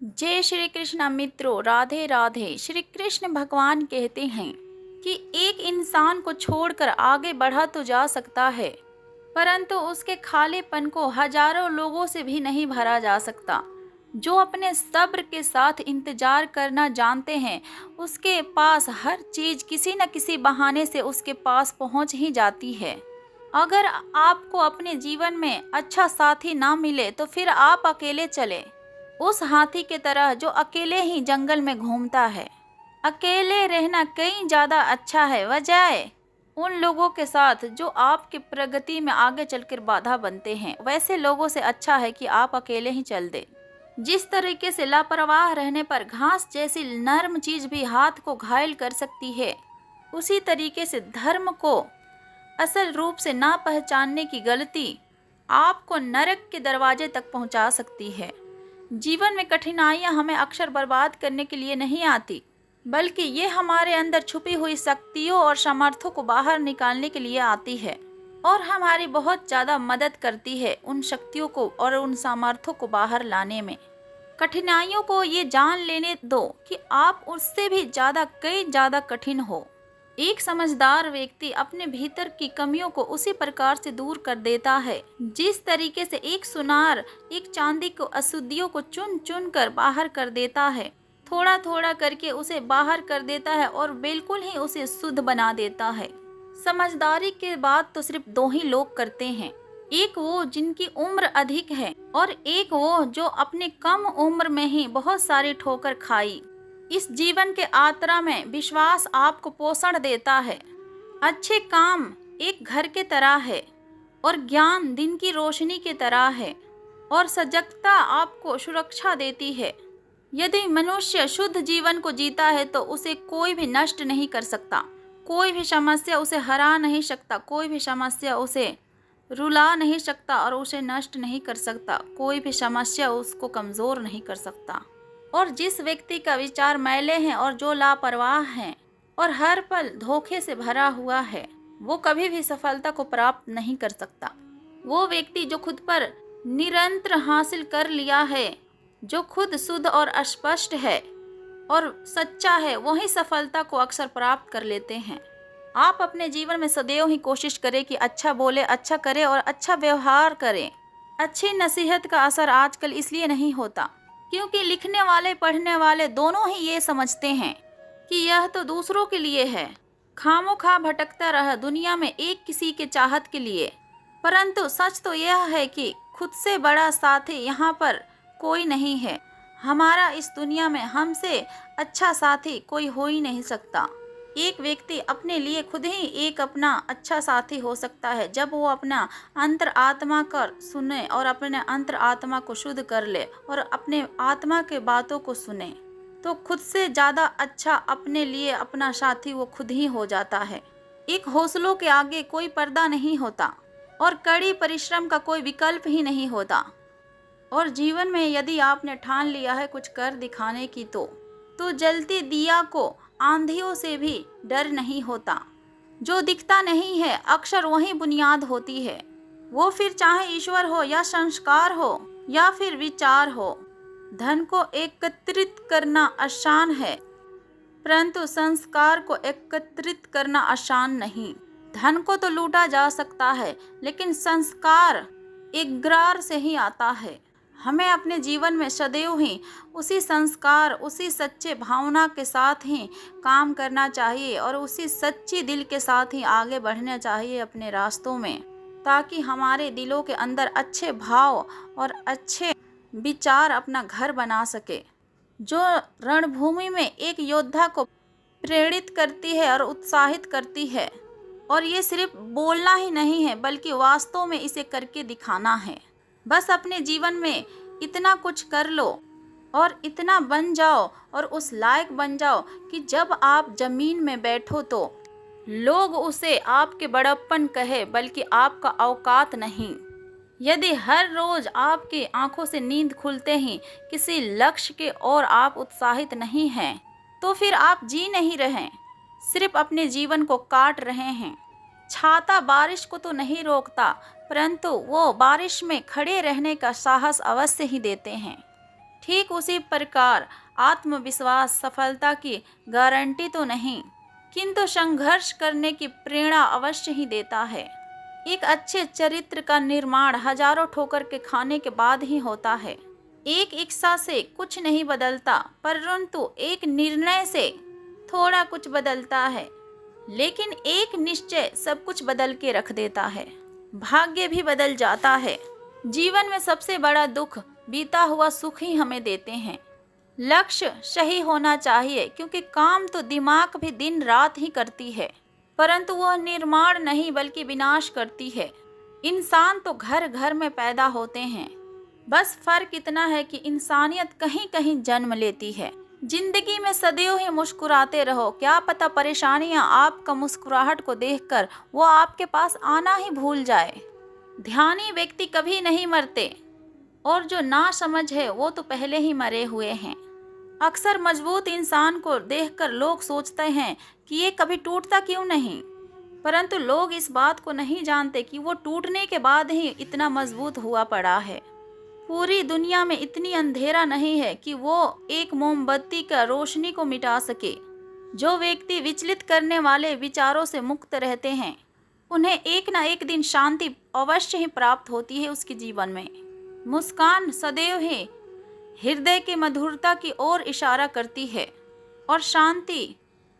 जय श्री कृष्ण मित्रों, राधे राधे। श्री कृष्ण भगवान कहते हैं कि एक इंसान को छोड़कर आगे बढ़ा तो जा सकता है, परंतु उसके खालीपन को हजारों लोगों से भी नहीं भरा जा सकता। जो अपने सब्र के साथ इंतजार करना जानते हैं, उसके पास हर चीज किसी न किसी बहाने से उसके पास पहुंच ही जाती है। अगर आपको अपने जीवन में अच्छा साथी ना मिले तो फिर आप अकेले चले, उस हाथी की तरह जो अकेले ही जंगल में घूमता है। अकेले रहना कहीं ज्यादा अच्छा है बजाय उन लोगों के साथ जो आपकी प्रगति में आगे चलकर बाधा बनते हैं। वैसे लोगों से अच्छा है कि आप अकेले ही चल दें। जिस तरीके से लापरवाह रहने पर घास जैसी नर्म चीज भी हाथ को घायल कर सकती है, उसी तरीके से धर्म को असल रूप से ना पहचानने की गलती आपको नरक के दरवाजे तक पहुंचा सकती है। जीवन में कठिनाइयां हमें अक्सर बर्बाद करने के लिए नहीं आती, बल्कि ये हमारे अंदर छुपी हुई शक्तियों और सामर्थ्यों को बाहर निकालने के लिए आती है और हमारी बहुत ज़्यादा मदद करती है उन शक्तियों को और उन सामर्थ्यों को बाहर लाने में। कठिनाइयों को ये जान लेने दो कि आप उससे भी कई ज़्यादा कठिन हो। एक समझदार व्यक्ति अपने भीतर की कमियों को उसी प्रकार से दूर कर देता है जिस तरीके से एक सुनार एक चांदी को अशुद्धियों को चुन चुन कर बाहर कर देता है। थोड़ा थोड़ा करके उसे बाहर कर देता है और बिल्कुल ही उसे शुद्ध बना देता है। समझदारी के बात तो सिर्फ दो ही लोग करते हैं, एक वो जिनकी उम्र अधिक है और एक वो जो अपनी कम उम्र में ही बहुत सारी ठोकर खाई। इस जीवन के यात्रा में विश्वास आपको पोषण देता है। अच्छे काम एक घर के तरह है और ज्ञान दिन की रोशनी की तरह है और सजगता आपको सुरक्षा देती है। यदि मनुष्य शुद्ध जीवन को जीता है तो उसे कोई भी नष्ट नहीं कर सकता, कोई भी समस्या उसे हरा नहीं सकता, कोई भी समस्या उसे रुला नहीं सकता और उसे नष्ट नहीं कर सकता, कोई भी समस्या उसको कमज़ोर नहीं कर सकता। और जिस व्यक्ति का विचार मैले हैं और जो लापरवाह हैं और हर पल धोखे से भरा हुआ है, वो कभी भी सफलता को प्राप्त नहीं कर सकता। वो व्यक्ति जो खुद पर निरंतर हासिल कर लिया है, जो खुद शुद्ध और स्पष्ट है और सच्चा है, वही सफलता को अक्सर प्राप्त कर लेते हैं। आप अपने जीवन में सदैव ही कोशिश करें कि अच्छा बोले, अच्छा करे और अच्छा व्यवहार करें। अच्छी नसीहत का असर आजकल इसलिए नहीं होता क्योंकि लिखने वाले पढ़ने वाले दोनों ही ये समझते हैं कि यह तो दूसरों के लिए है, खामोखा भटकता रहा दुनिया में एक किसी के चाहत के लिए। परंतु सच तो यह है कि खुद से बड़ा साथी यहाँ पर कोई नहीं है। हमारा इस दुनिया में हमसे अच्छा साथी कोई हो ही नहीं सकता। एक व्यक्ति अपने लिए खुद ही एक अपना अच्छा साथी हो सकता है जब वो अपना अंतर आत्मा कर सुने और अपने अंतर आत्मा को शुद्ध कर ले और अपने आत्मा के बातों को सुने, तो खुद से ज़्यादा अच्छा अपने लिए अपना साथी वो खुद ही हो जाता है। एक हौसलों के आगे कोई पर्दा नहीं होता और कड़ी परिश्रम का कोई विकल्प ही नहीं होता। और जीवन में यदि आपने ठान लिया है कुछ कर दिखाने की तो जलती दिया को आंधियों से भी डर नहीं होता। जो दिखता नहीं है अक्सर वही बुनियाद होती है, वो फिर चाहे ईश्वर हो या संस्कार हो या फिर विचार हो। धन को एकत्रित करना आसान है, परंतु संस्कार को एकत्रित करना आसान नहीं। धन को तो लूटा जा सकता है, लेकिन संस्कार इकरार से ही आता है। हमें अपने जीवन में सदैव ही उसी संस्कार, उसी सच्चे भावना के साथ ही काम करना चाहिए और उसी सच्ची दिल के साथ ही आगे बढ़ना चाहिए अपने रास्तों में, ताकि हमारे दिलों के अंदर अच्छे भाव और अच्छे विचार अपना घर बना सके, जो रणभूमि में एक योद्धा को प्रेरित करती है और उत्साहित करती है। और ये सिर्फ बोलना ही नहीं है, बल्कि वास्तव में इसे करके दिखाना है। बस अपने जीवन में इतना कुछ कर लो और इतना बन जाओ और उस लायक बन जाओ कि जब आप जमीन में बैठो तो लोग उसे आपके बड़प्पन कहे, बल्कि आपका औकात नहीं। यदि हर रोज आपकी आंखों से नींद खुलते ही किसी लक्ष्य के ओर आप उत्साहित नहीं हैं, तो फिर आप जी नहीं रहे, सिर्फ अपने जीवन को काट रहे हैं। छाता बारिश को तो नहीं रोकता, परंतु वो बारिश में खड़े रहने का साहस अवश्य ही देते हैं। ठीक उसी प्रकार आत्मविश्वास सफलता की गारंटी तो नहीं, किंतु संघर्ष करने की प्रेरणा अवश्य ही देता है। एक अच्छे चरित्र का निर्माण हजारों ठोकर के खाने के बाद ही होता है। एक इच्छा से कुछ नहीं बदलता, परंतु एक निर्णय से थोड़ा कुछ बदलता है। लेकिन एक निश्चय सब कुछ बदल के रख देता है, भाग्य भी बदल जाता है। जीवन में सबसे बड़ा दुख बीता हुआ सुख ही हमें देते हैं। लक्ष्य सही होना चाहिए, क्योंकि काम तो दिमाग भी दिन रात ही करती है, परंतु वह निर्माण नहीं बल्कि विनाश करती है। इंसान तो घर घर में पैदा होते हैं, बस फर्क इतना है कि इंसानियत कहीं कहीं जन्म लेती है। जिंदगी में सदैव ही मुस्कुराते रहो, क्या पता परेशानियां आपका मुस्कुराहट को देखकर वो आपके पास आना ही भूल जाए। ध्यानी व्यक्ति कभी नहीं मरते, और जो ना समझ है वो तो पहले ही मरे हुए हैं। अक्सर मजबूत इंसान को देखकर लोग सोचते हैं कि ये कभी टूटता क्यों नहीं, परंतु लोग इस बात को नहीं जानते कि वो टूटने के बाद ही इतना मजबूत हुआ पड़ा है। पूरी दुनिया में इतनी अंधेरा नहीं है कि वो एक मोमबत्ती का रोशनी को मिटा सके। जो व्यक्ति विचलित करने वाले विचारों से मुक्त रहते हैं, उन्हें एक ना एक दिन शांति अवश्य ही प्राप्त होती है उसके जीवन में। मुस्कान सदैव ही हृदय की मधुरता की ओर इशारा करती है, और शांति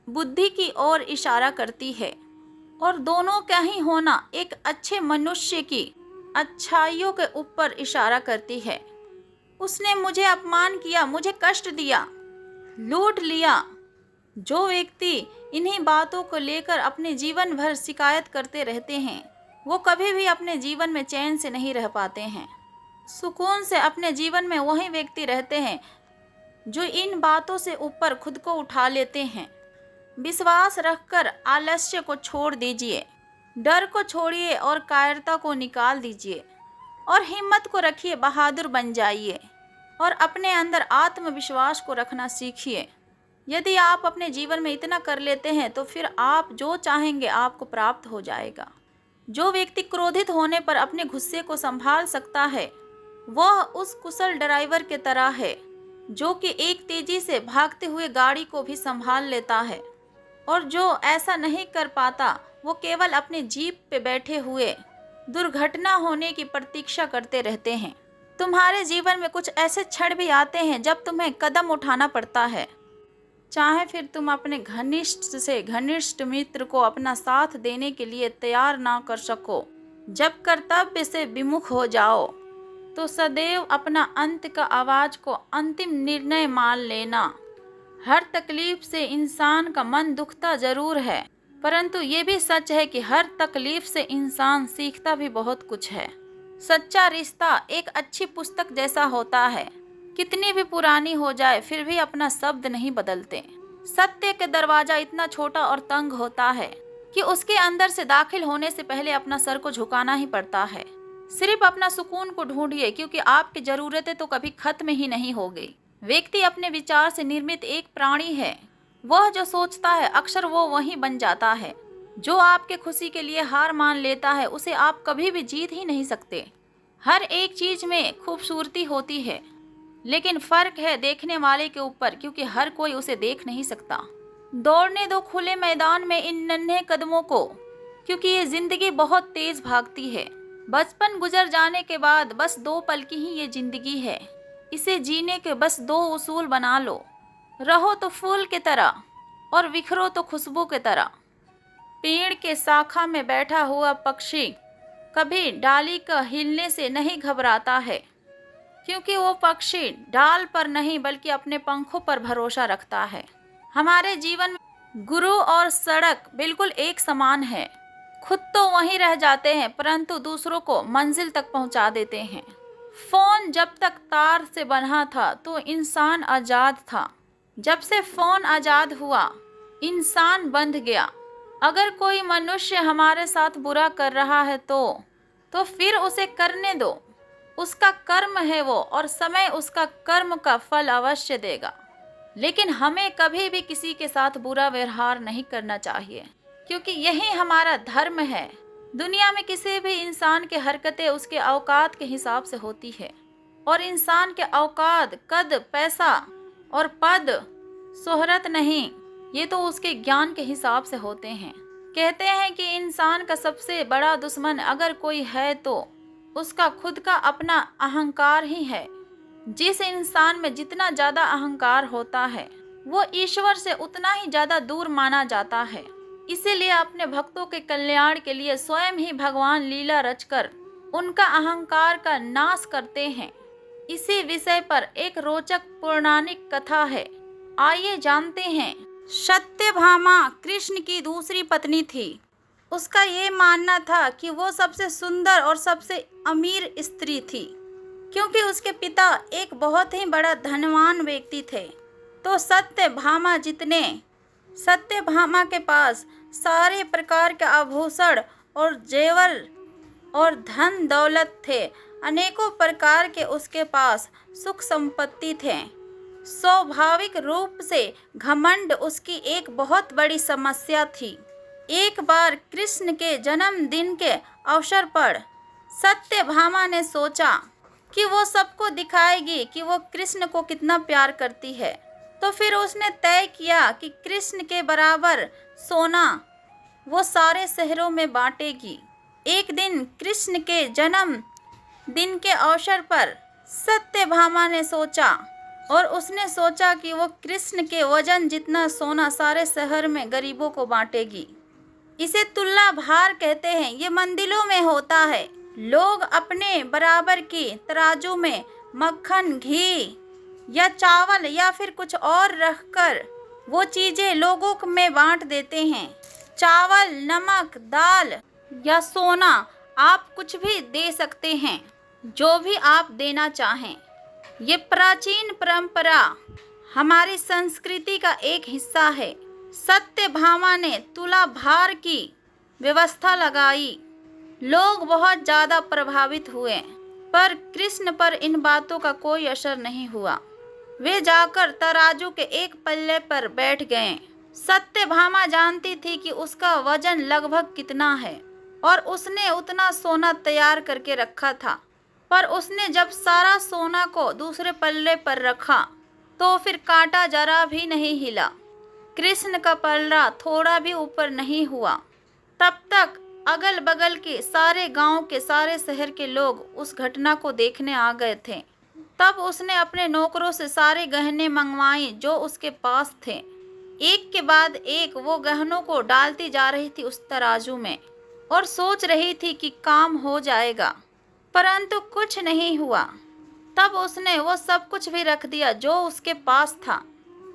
बुद्धि की ओर इशारा करती है, और दोनों का ही होना एक अच्छे मनुष्य की अच्छाइयों के ऊपर इशारा करती है। उसने मुझे अपमान किया, मुझे कष्ट दिया, लूट लिया। जो व्यक्ति इन्हीं बातों को लेकर अपने जीवन भर शिकायत करते रहते हैं, वो कभी भी अपने जीवन में चैन से नहीं रह पाते हैं। सुकून से अपने जीवन में वही व्यक्ति रहते हैं जो इन बातों से ऊपर खुद को उठा लेते हैं। विश्वास रखकर आलस्य को छोड़ दीजिए, डर को छोड़िए और कायरता को निकाल दीजिए, और हिम्मत को रखिए, बहादुर बन जाइए, और अपने अंदर आत्मविश्वास को रखना सीखिए। यदि आप अपने जीवन में इतना कर लेते हैं तो फिर आप जो चाहेंगे आपको प्राप्त हो जाएगा। जो व्यक्ति क्रोधित होने पर अपने गुस्से को संभाल सकता है, वह उस कुशल ड्राइवर के तरह है जो कि एक तेजी से भागते हुए गाड़ी को भी संभाल लेता है, और जो ऐसा नहीं कर पाता वो केवल अपने जीप पे बैठे हुए दुर्घटना होने की प्रतीक्षा करते रहते हैं। तुम्हारे जीवन में कुछ ऐसे क्षण भी आते हैं जब तुम्हें कदम उठाना पड़ता है, चाहे फिर तुम अपने घनिष्ठ से घनिष्ठ मित्र को अपना साथ देने के लिए तैयार ना कर सको। जब कर्तव्य से विमुख हो जाओ तो सदैव अपना अंत का आवाज को अंतिम निर्णय मान लेना। हर तकलीफ से इंसान का मन दुखता जरूर है, परंतु ये भी सच है कि हर तकलीफ से इंसान सीखता भी बहुत कुछ है। सच्चा रिश्ता एक अच्छी पुस्तक जैसा होता है, कितनी भी पुरानी हो जाए फिर भी अपना शब्द नहीं बदलते। सत्य के दरवाजा इतना छोटा और तंग होता है कि उसके अंदर से दाखिल होने से पहले अपना सर को झुकाना ही पड़ता है। सिर्फ अपना सुकून को ढूंढिए, क्योंकि आपकी जरूरतें तो कभी खत्म ही नहीं होगी। व्यक्ति अपने विचार से निर्मित एक प्राणी है। वह जो सोचता है अक्सर वो वही बन जाता है। जो आपके खुशी के लिए हार मान लेता है उसे आप कभी भी जीत ही नहीं सकते। हर एक चीज में खूबसूरती होती है, लेकिन फर्क है देखने वाले के ऊपर, क्योंकि हर कोई उसे देख नहीं सकता। दौड़ने दो खुले मैदान में इन नन्हे कदमों को, क्योंकि ये जिंदगी बहुत तेज भागती है। बचपन गुजर जाने के बाद बस 2 पल की ही ये जिंदगी है। इसे जीने के बस 2 उसूल बना लो। रहो तो फूल की तरह और बिखरो तो खुशबू की तरह। पेड़ के शाखा में बैठा हुआ पक्षी कभी डाली का हिलने से नहीं घबराता है, क्योंकि वो पक्षी डाल पर नहीं बल्कि अपने पंखों पर भरोसा रखता है। हमारे जीवन में गुरु और सड़क बिल्कुल एक समान है। खुद तो वहीं रह जाते हैं, परंतु दूसरों को मंजिल तक पहुंचा देते हैं। फोन जब तक तार से बंधा था तो इंसान आजाद था। जब से फोन आजाद हुआ, इंसान बंध गया। अगर कोई मनुष्य हमारे साथ बुरा कर रहा है तो फिर उसे करने दो। उसका कर्म है वो, और समय उसका कर्म का फल अवश्य देगा। लेकिन हमें कभी भी किसी के साथ बुरा व्यवहार नहीं करना चाहिए, क्योंकि यही हमारा धर्म है। दुनिया में किसी भी इंसान की हरकतें उसके औकात के हिसाब से होती है। और इंसान के औकात, कद, पैसा और पद, शोहरत नहीं, ये तो उसके ज्ञान के हिसाब से होते हैं। कहते हैं कि इंसान का सबसे बड़ा दुश्मन अगर कोई है तो उसका खुद का अपना अहंकार ही है। जिस इंसान में जितना ज्यादा अहंकार होता है वो ईश्वर से उतना ही ज्यादा दूर माना जाता है। इसीलिए अपने भक्तों के कल्याण के लिए स्वयं ही भगवान लीला रचकर उनका अहंकार का नाश करते हैं। इसी विषय पर एक रोचक पौराणिक कथा है, आइए जानते हैं। सत्यभामा कृष्ण की दूसरी पत्नी थी। उसका ये मानना था कि वो सबसे सुंदर और सबसे अमीर स्त्री थी, क्योंकि उसके पिता एक बहुत ही बड़ा धनवान व्यक्ति थे। तो सत्यभामा के पास सारे प्रकार के आभूषण और जेवर और धन दौलत थे। अनेकों प्रकार के उसके पास सुख संपत्ति थे। स्वाभाविक रूप से घमंड उसकी एक बहुत बड़ी समस्या थी। एक बार कृष्ण के जन्मदिन के अवसर पर सत्यभामा ने सोचा कि वो सबको दिखाएगी कि वो कृष्ण को कितना प्यार करती है। तो फिर उसने तय किया कि कृष्ण के बराबर सोना वो सारे शहरों में बांटेगी। एक दिन कृष्ण के जन्म दिन के अवसर पर सत्यभामा ने सोचा और उसने सोचा कि वो कृष्ण के वजन जितना सोना सारे शहर में गरीबों को बांटेगी। इसे तुला भार कहते हैं। ये मंदिरों में होता है। लोग अपने बराबर की तराजू में मक्खन, घी या चावल या फिर कुछ और रखकर वो चीजें लोगों में बांट देते हैं। चावल, नमक, दाल या सोना, आप कुछ भी दे सकते हैं, जो भी आप देना चाहें। ये प्राचीन परंपरा हमारी संस्कृति का एक हिस्सा है। सत्यभामा ने तुला भार की व्यवस्था लगाई। लोग बहुत ज़्यादा प्रभावित हुए, पर कृष्ण पर इन बातों का कोई असर नहीं हुआ। वे जाकर तराजू के एक पल्ले पर बैठ गए। सत्यभामा जानती थी कि उसका वजन लगभग कितना है और उसने उतना सोना तैयार करके रखा था। पर उसने जब सारा सोना को दूसरे पल्ले पर रखा तो फिर कांटा जरा भी नहीं हिला। कृष्ण का पल्ला थोड़ा भी ऊपर नहीं हुआ। तब तक अगल बगल के सारे गांव के, सारे शहर के लोग उस घटना को देखने आ गए थे। तब उसने अपने नौकरों से सारे गहने मंगवाए जो उसके पास थे। एक के बाद एक वो गहनों को डालती जा रही थी उस तराजू में और सोच रही थी कि काम हो जाएगा, परंतु कुछ नहीं हुआ। तब उसने वो सब कुछ भी रख दिया जो उसके पास था,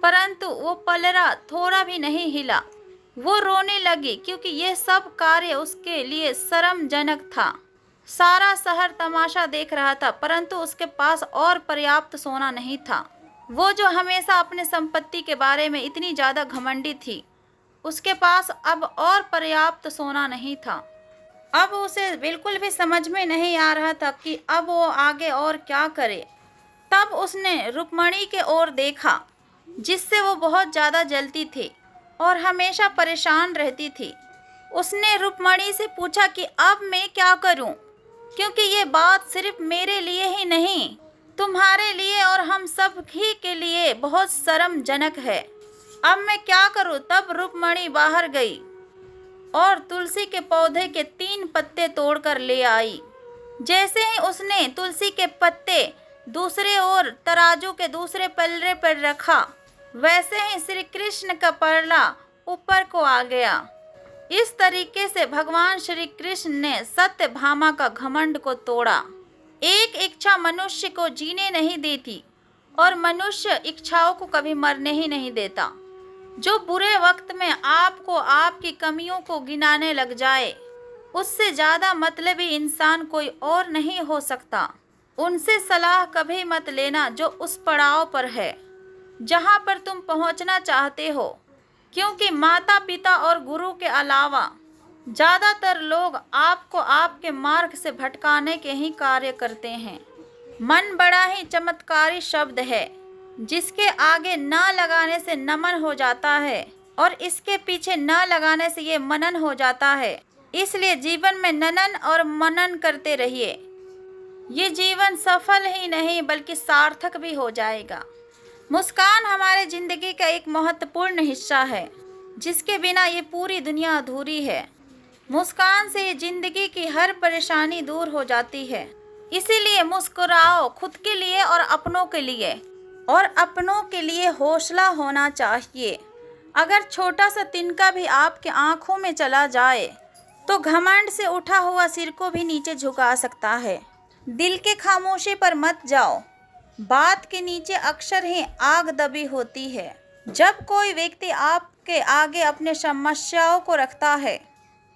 परंतु वो पलड़ा थोड़ा भी नहीं हिला। वो रोने लगी क्योंकि यह सब कार्य उसके लिए शर्मजनक था। सारा शहर तमाशा देख रहा था, परंतु उसके पास और पर्याप्त सोना नहीं था। वो जो हमेशा अपने संपत्ति के बारे में इतनी ज़्यादा घमंडी थी, उसके पास अब और पर्याप्त सोना नहीं था। अब उसे बिल्कुल भी समझ में नहीं आ रहा था कि अब वो आगे और क्या करे। तब उसने रुक्मणी के ओर देखा, जिससे वो बहुत ज़्यादा जलती थी और हमेशा परेशान रहती थी। उसने रुक्मणी से पूछा कि अब मैं क्या करूं, क्योंकि ये बात सिर्फ मेरे लिए ही नहीं, तुम्हारे लिए और हम सब ही के लिए बहुत शर्मजनक है। अब मैं क्या करूं? तब रुक्मणी बाहर गई और तुलसी के पौधे के 3 पत्ते तोड़कर ले आई। जैसे ही उसने तुलसी के पत्ते दूसरे ओर तराजू के दूसरे पल्ले पर रखा, वैसे ही श्री कृष्ण का पलड़ा ऊपर को आ गया। इस तरीके से भगवान श्री कृष्ण ने सत्यभामा का घमंड को तोड़ा। एक इच्छा मनुष्य को जीने नहीं देती और मनुष्य इच्छाओं को कभी मरने ही नहीं देता। जो बुरे वक्त में आपको आपकी कमियों को गिनाने लग जाए, उससे ज़्यादा मतलबी इंसान कोई और नहीं हो सकता। उनसे सलाह कभी मत लेना जो उस पड़ाव पर है जहाँ पर तुम पहुँचना चाहते हो, क्योंकि माता पिता और गुरु के अलावा ज़्यादातर लोग आपको आपके मार्ग से भटकाने के ही कार्य करते हैं। मन बड़ा ही चमत्कारी शब्द है, जिसके आगे न लगाने से नमन हो जाता है और इसके पीछे न लगाने से ये मनन हो जाता है। इसलिए जीवन में ननन और मनन करते रहिए। ये जीवन सफल ही नहीं बल्कि सार्थक भी हो जाएगा। मुस्कान हमारे जिंदगी का एक महत्वपूर्ण हिस्सा है, जिसके बिना ये पूरी दुनिया अधूरी है। मुस्कान से जिंदगी की हर परेशानी दूर हो जाती है। इसीलिए मुस्कुराओ, खुद के लिए और अपनों के लिए हौसला होना चाहिए। अगर छोटा सा तिनका भी आपके आंखों में चला जाए तो घमंड से उठा हुआ सिर को भी नीचे झुका सकता है। दिल के खामोशी पर मत जाओ। बात के नीचे अक्सर ही आग दबी होती है। जब कोई व्यक्ति आपके आगे अपने समस्याओं को रखता है,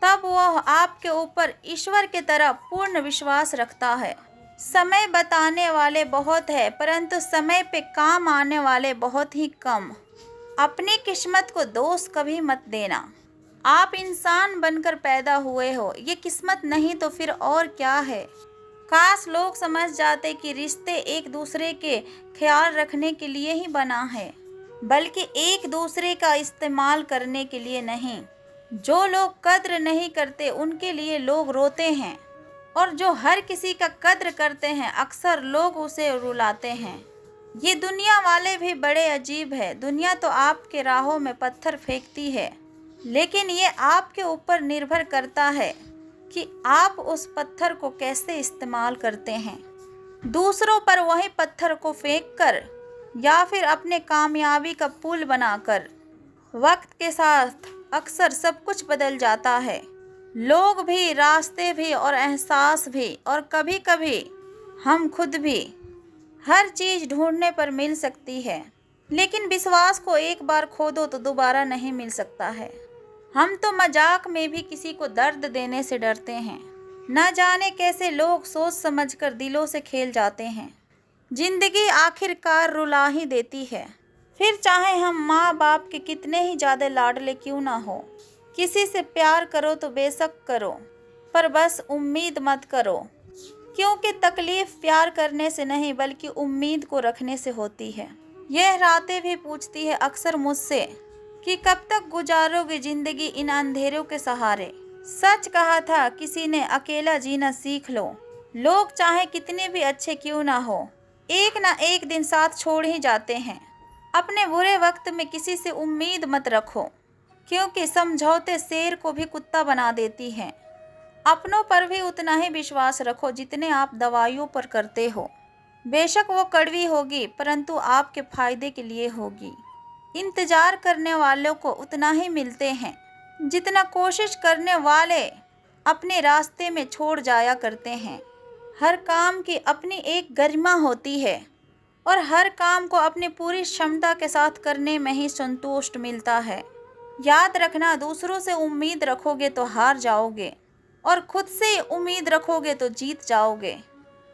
तब वह आपके ऊपर ईश्वर की तरह पूर्ण विश्वास रखता है। समय बताने वाले बहुत है, परंतु समय पे काम आने वाले बहुत ही कम। अपनी किस्मत को दोष कभी मत देना। आप इंसान बनकर पैदा हुए हो, ये किस्मत नहीं तो फिर और क्या है। काश लोग समझ जाते कि रिश्ते एक दूसरे के ख्याल रखने के लिए ही बना है, बल्कि एक दूसरे का इस्तेमाल करने के लिए नहीं। जो लोग कद्र नहीं करते उनके लिए लोग रोते हैं, और जो हर किसी का कद्र करते हैं अक्सर लोग उसे रुलाते हैं। ये दुनिया वाले भी बड़े अजीब है। दुनिया तो आपके राहों में पत्थर फेंकती है, लेकिन ये आपके ऊपर निर्भर करता है कि आप उस पत्थर को कैसे इस्तेमाल करते हैं। दूसरों पर वही पत्थर को फेंककर या फिर अपने कामयाबी का पुल बनाकर। वक्त के साथ अक्सर सब कुछ बदल जाता है, लोग भी, रास्ते भी और एहसास भी, और कभी कभी हम खुद भी। हर चीज़ ढूंढने पर मिल सकती है, लेकिन विश्वास को एक बार खो दो तो दोबारा नहीं मिल सकता है। हम तो मजाक में भी किसी को दर्द देने से डरते हैं। न जाने कैसे लोग सोच समझकर दिलों से खेल जाते हैं। जिंदगी आखिरकार रुला ही देती है, फिर चाहे हम माँ बाप के कितने ही ज़्यादा लाडले क्यों ना हो। किसी से प्यार करो तो बेशक करो, पर बस उम्मीद मत करो, क्योंकि तकलीफ प्यार करने से नहीं बल्कि उम्मीद को रखने से होती है। यह रातें भी पूछती है अक्सर मुझसे कि कब तक गुजारोगे जिंदगी इन अंधेरों के सहारे। सच कहा था किसी ने, अकेला जीना सीख लो। लोग चाहे कितने भी अच्छे क्यों ना हो, एक ना एक दिन साथ छोड़ ही जाते हैं। अपने बुरे वक्त में किसी से उम्मीद मत रखो, क्योंकि समझौते शेर को भी कुत्ता बना देती हैं। अपनों पर भी उतना ही विश्वास रखो जितने आप दवाइयों पर करते हो। बेशक वो कड़वी होगी, परंतु आपके फायदे के लिए होगी। इंतजार करने वालों को उतना ही मिलते हैं जितना कोशिश करने वाले अपने रास्ते में छोड़ जाया करते हैं। हर काम की अपनी एक गरिमा होती है, और हर काम को अपनी पूरी क्षमता के साथ करने में ही संतुष्ट मिलता है। याद रखना, दूसरों से उम्मीद रखोगे तो हार जाओगे, और खुद से उम्मीद रखोगे तो जीत जाओगे।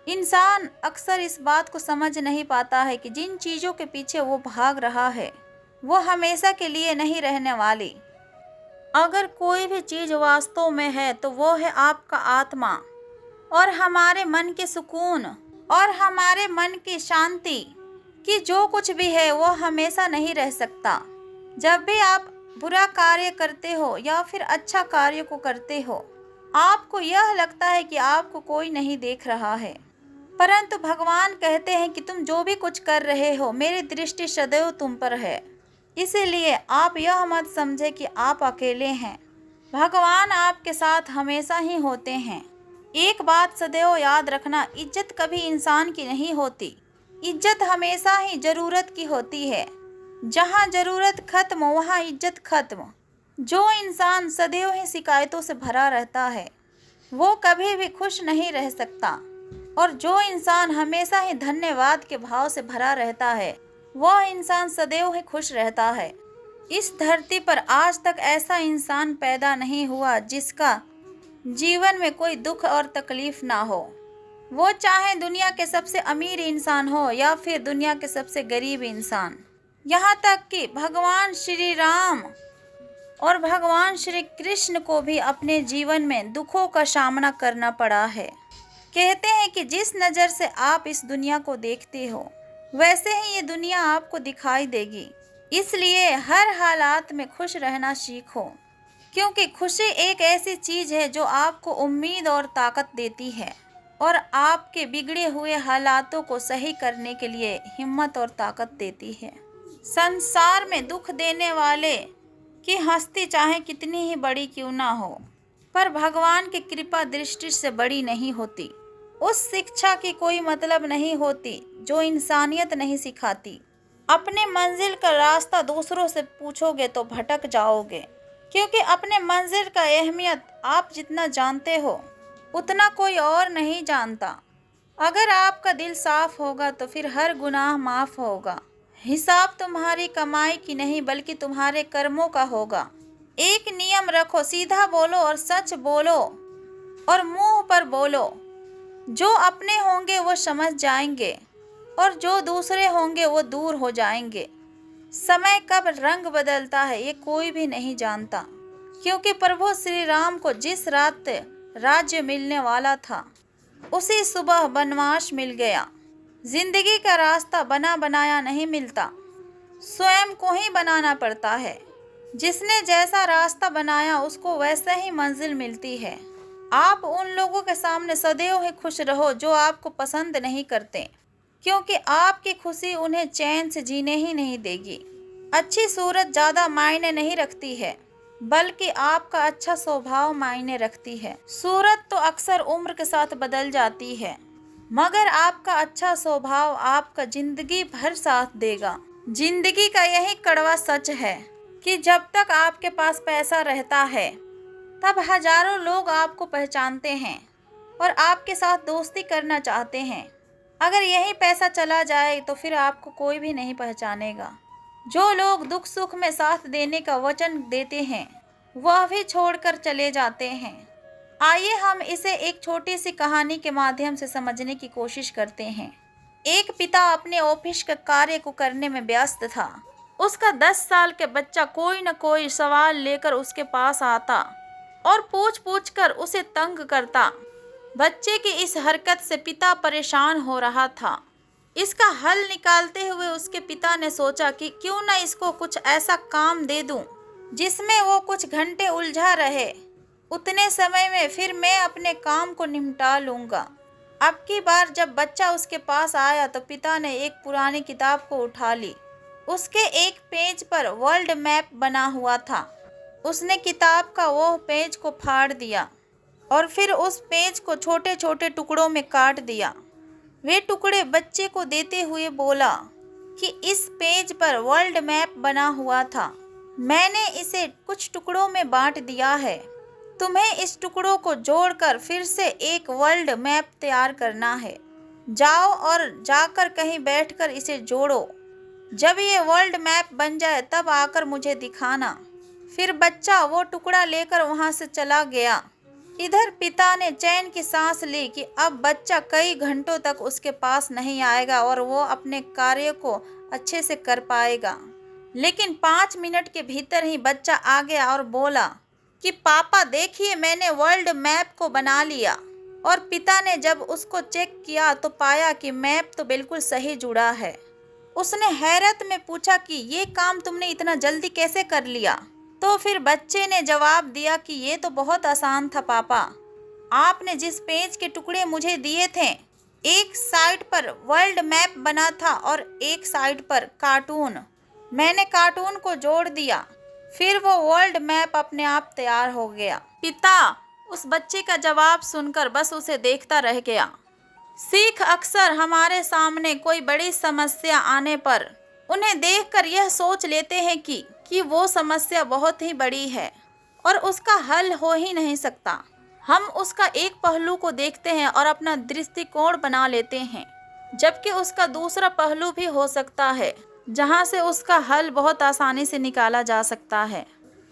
इंसान अक्सर इस बात को समझ नहीं पाता है कि जिन चीज़ों के पीछे वो भाग रहा है वो हमेशा के लिए नहीं रहने वाली। अगर कोई भी चीज़ वास्तव में है तो वो है आपका आत्मा, और हमारे मन के सुकून और हमारे मन की शांति। कि जो कुछ भी है वो हमेशा नहीं रह सकता। जब भी आप बुरा कार्य करते हो या फिर अच्छा कार्य को करते हो, आपको यह लगता है कि आपको कोई नहीं देख रहा है, परंतु भगवान कहते हैं कि तुम जो भी कुछ कर रहे हो मेरी दृष्टि सदैव तुम पर है। इसीलिए आप यह मत समझे कि आप अकेले हैं। भगवान आपके साथ हमेशा ही होते हैं। एक बात सदैव याद रखना, इज्जत कभी इंसान की नहीं होती। इज्जत हमेशा ही ज़रूरत की होती है। जहाँ ज़रूरत खत्म वहाँ इज्जत खत्म। जो इंसान सदैव ही शिकायतों से भरा रहता है वो कभी भी खुश नहीं रह सकता, और जो इंसान हमेशा ही धन्यवाद के भाव से भरा रहता है वह इंसान सदैव ही खुश रहता है। इस धरती पर आज तक ऐसा इंसान पैदा नहीं हुआ जिसका जीवन में कोई दुख और तकलीफ ना हो। वो चाहे दुनिया के सबसे अमीर इंसान हो या फिर दुनिया के सबसे गरीब इंसान। यहाँ तक कि भगवान श्री राम और भगवान श्री कृष्ण को भी अपने जीवन में दुखों का सामना करना पड़ा है। कहते हैं कि जिस नज़र से आप इस दुनिया को देखते हो वैसे ही ये दुनिया आपको दिखाई देगी। इसलिए हर हालात में खुश रहना सीखो, क्योंकि खुशी एक ऐसी चीज़ है जो आपको उम्मीद और ताकत देती है। और आपके बिगड़े हुए हालातों को सही करने के लिए हिम्मत और ताकत देती है। संसार में दुख देने वाले की हस्ती चाहे कितनी ही बड़ी क्यों ना हो, पर भगवान की कृपा दृष्टि से बड़ी नहीं होती। उस शिक्षा की कोई मतलब नहीं होती जो इंसानियत नहीं सिखाती। अपने मंजिल का रास्ता दूसरों से पूछोगे तो भटक जाओगे, क्योंकि अपने मंजिल का अहमियत आप जितना जानते हो उतना कोई और नहीं जानता। अगर आपका दिल साफ होगा तो फिर हर गुनाह माफ होगा। हिसाब तुम्हारी कमाई की नहीं बल्कि तुम्हारे कर्मों का होगा। एक नियम रखो, सीधा बोलो और सच बोलो और मुंह पर बोलो। जो अपने होंगे वो समझ जाएंगे और जो दूसरे होंगे वो दूर हो जाएंगे। समय कब रंग बदलता है ये कोई भी नहीं जानता, क्योंकि प्रभु श्री राम को जिस रात राज्य मिलने वाला था उसी सुबह वनवास मिल गया। जिंदगी का रास्ता बना बनाया नहीं मिलता, स्वयं को ही बनाना पड़ता है। जिसने जैसा रास्ता बनाया उसको वैसे ही मंजिल मिलती है। आप उन लोगों के सामने सदैव ही खुश रहो जो आपको पसंद नहीं करते, क्योंकि आपकी खुशी उन्हें चैन से जीने ही नहीं देगी। अच्छी सूरत ज़्यादा मायने नहीं रखती है, बल्कि आपका अच्छा स्वभाव मायने रखती है। सूरत तो अक्सर उम्र के साथ बदल जाती है, मगर आपका अच्छा स्वभाव आपका जिंदगी भर साथ देगा। जिंदगी का यही कड़वा सच है कि जब तक आपके पास पैसा रहता है तब हजारों लोग आपको पहचानते हैं और आपके साथ दोस्ती करना चाहते हैं। अगर यही पैसा चला जाए तो फिर आपको कोई भी नहीं पहचानेगा। जो लोग दुख सुख में साथ देने का वचन देते हैं वह भी छोड़कर चले जाते हैं। आइए हम इसे एक छोटी सी कहानी के माध्यम से समझने की कोशिश करते हैं। एक पिता अपने ऑफिस के कार्य को करने में व्यस्त था। उसका 10 साल के बच्चा कोई न कोई सवाल लेकर उसके पास आता और पूछ पूछ कर उसे तंग करता। बच्चे की इस हरकत से पिता परेशान हो रहा था। इसका हल निकालते हुए उसके पिता ने सोचा कि क्यों न इसको कुछ ऐसा काम दे दूं जिसमें वो कुछ घंटे उलझा रहे। उतने समय में फिर मैं अपने काम को निपटा लूंगा। अब की बार जब बच्चा उसके पास आया तो पिता ने एक पुरानी किताब को उठा ली। उसके एक पेज पर वर्ल्ड मैप बना हुआ था। उसने किताब का वो पेज को फाड़ दिया और फिर उस पेज को छोटे छोटे टुकड़ों में काट दिया। वे टुकड़े बच्चे को देते हुए बोला कि इस पेज पर वर्ल्ड मैप बना हुआ था। मैंने इसे कुछ टुकड़ों में बांट दिया है। तुम्हें इस टुकड़ों को जोड़कर फिर से एक वर्ल्ड मैप तैयार करना है। जाओ और जाकर कहीं बैठकर इसे जोड़ो। जब ये वर्ल्ड मैप बन जाए तब आकर मुझे दिखाना। फिर बच्चा वो टुकड़ा लेकर वहां से चला गया। इधर पिता ने चैन की सांस ली कि अब बच्चा कई घंटों तक उसके पास नहीं आएगा और वो अपने कार्य को अच्छे से कर पाएगा। लेकिन 5 मिनट के भीतर ही बच्चा आ गया और बोला कि पापा देखिए, मैंने वर्ल्ड मैप को बना लिया। और पिता ने जब उसको चेक किया तो पाया कि मैप तो बिल्कुल सही जुड़ा है। उसने हैरत में पूछा कि ये काम तुमने इतना जल्दी कैसे कर लिया? तो फिर बच्चे ने जवाब दिया कि ये तो बहुत आसान था पापा। आपने जिस पेज के टुकड़े मुझे दिए थे, एक साइड पर वर्ल्ड मैप बना था और एक साइड पर कार्टून। मैंने कार्टून को जोड़ दिया, फिर वो वर्ल्ड मैप अपने आप तैयार हो गया। पिता उस बच्चे का जवाब सुनकर बस उसे देखता रह गया। सीख अक्सर हमारे सामने कोई बड़ी समस्या आने पर उन्हें देखकर यह सोच लेते हैं कि वो समस्या बहुत ही बड़ी है और उसका हल हो ही नहीं सकता। हम उसका एक पहलू को देखते हैं और अपना दृष्टिकोण बना लेते हैं, जबकि उसका दूसरा पहलू भी हो सकता है जहां से उसका हल बहुत आसानी से निकाला जा सकता है।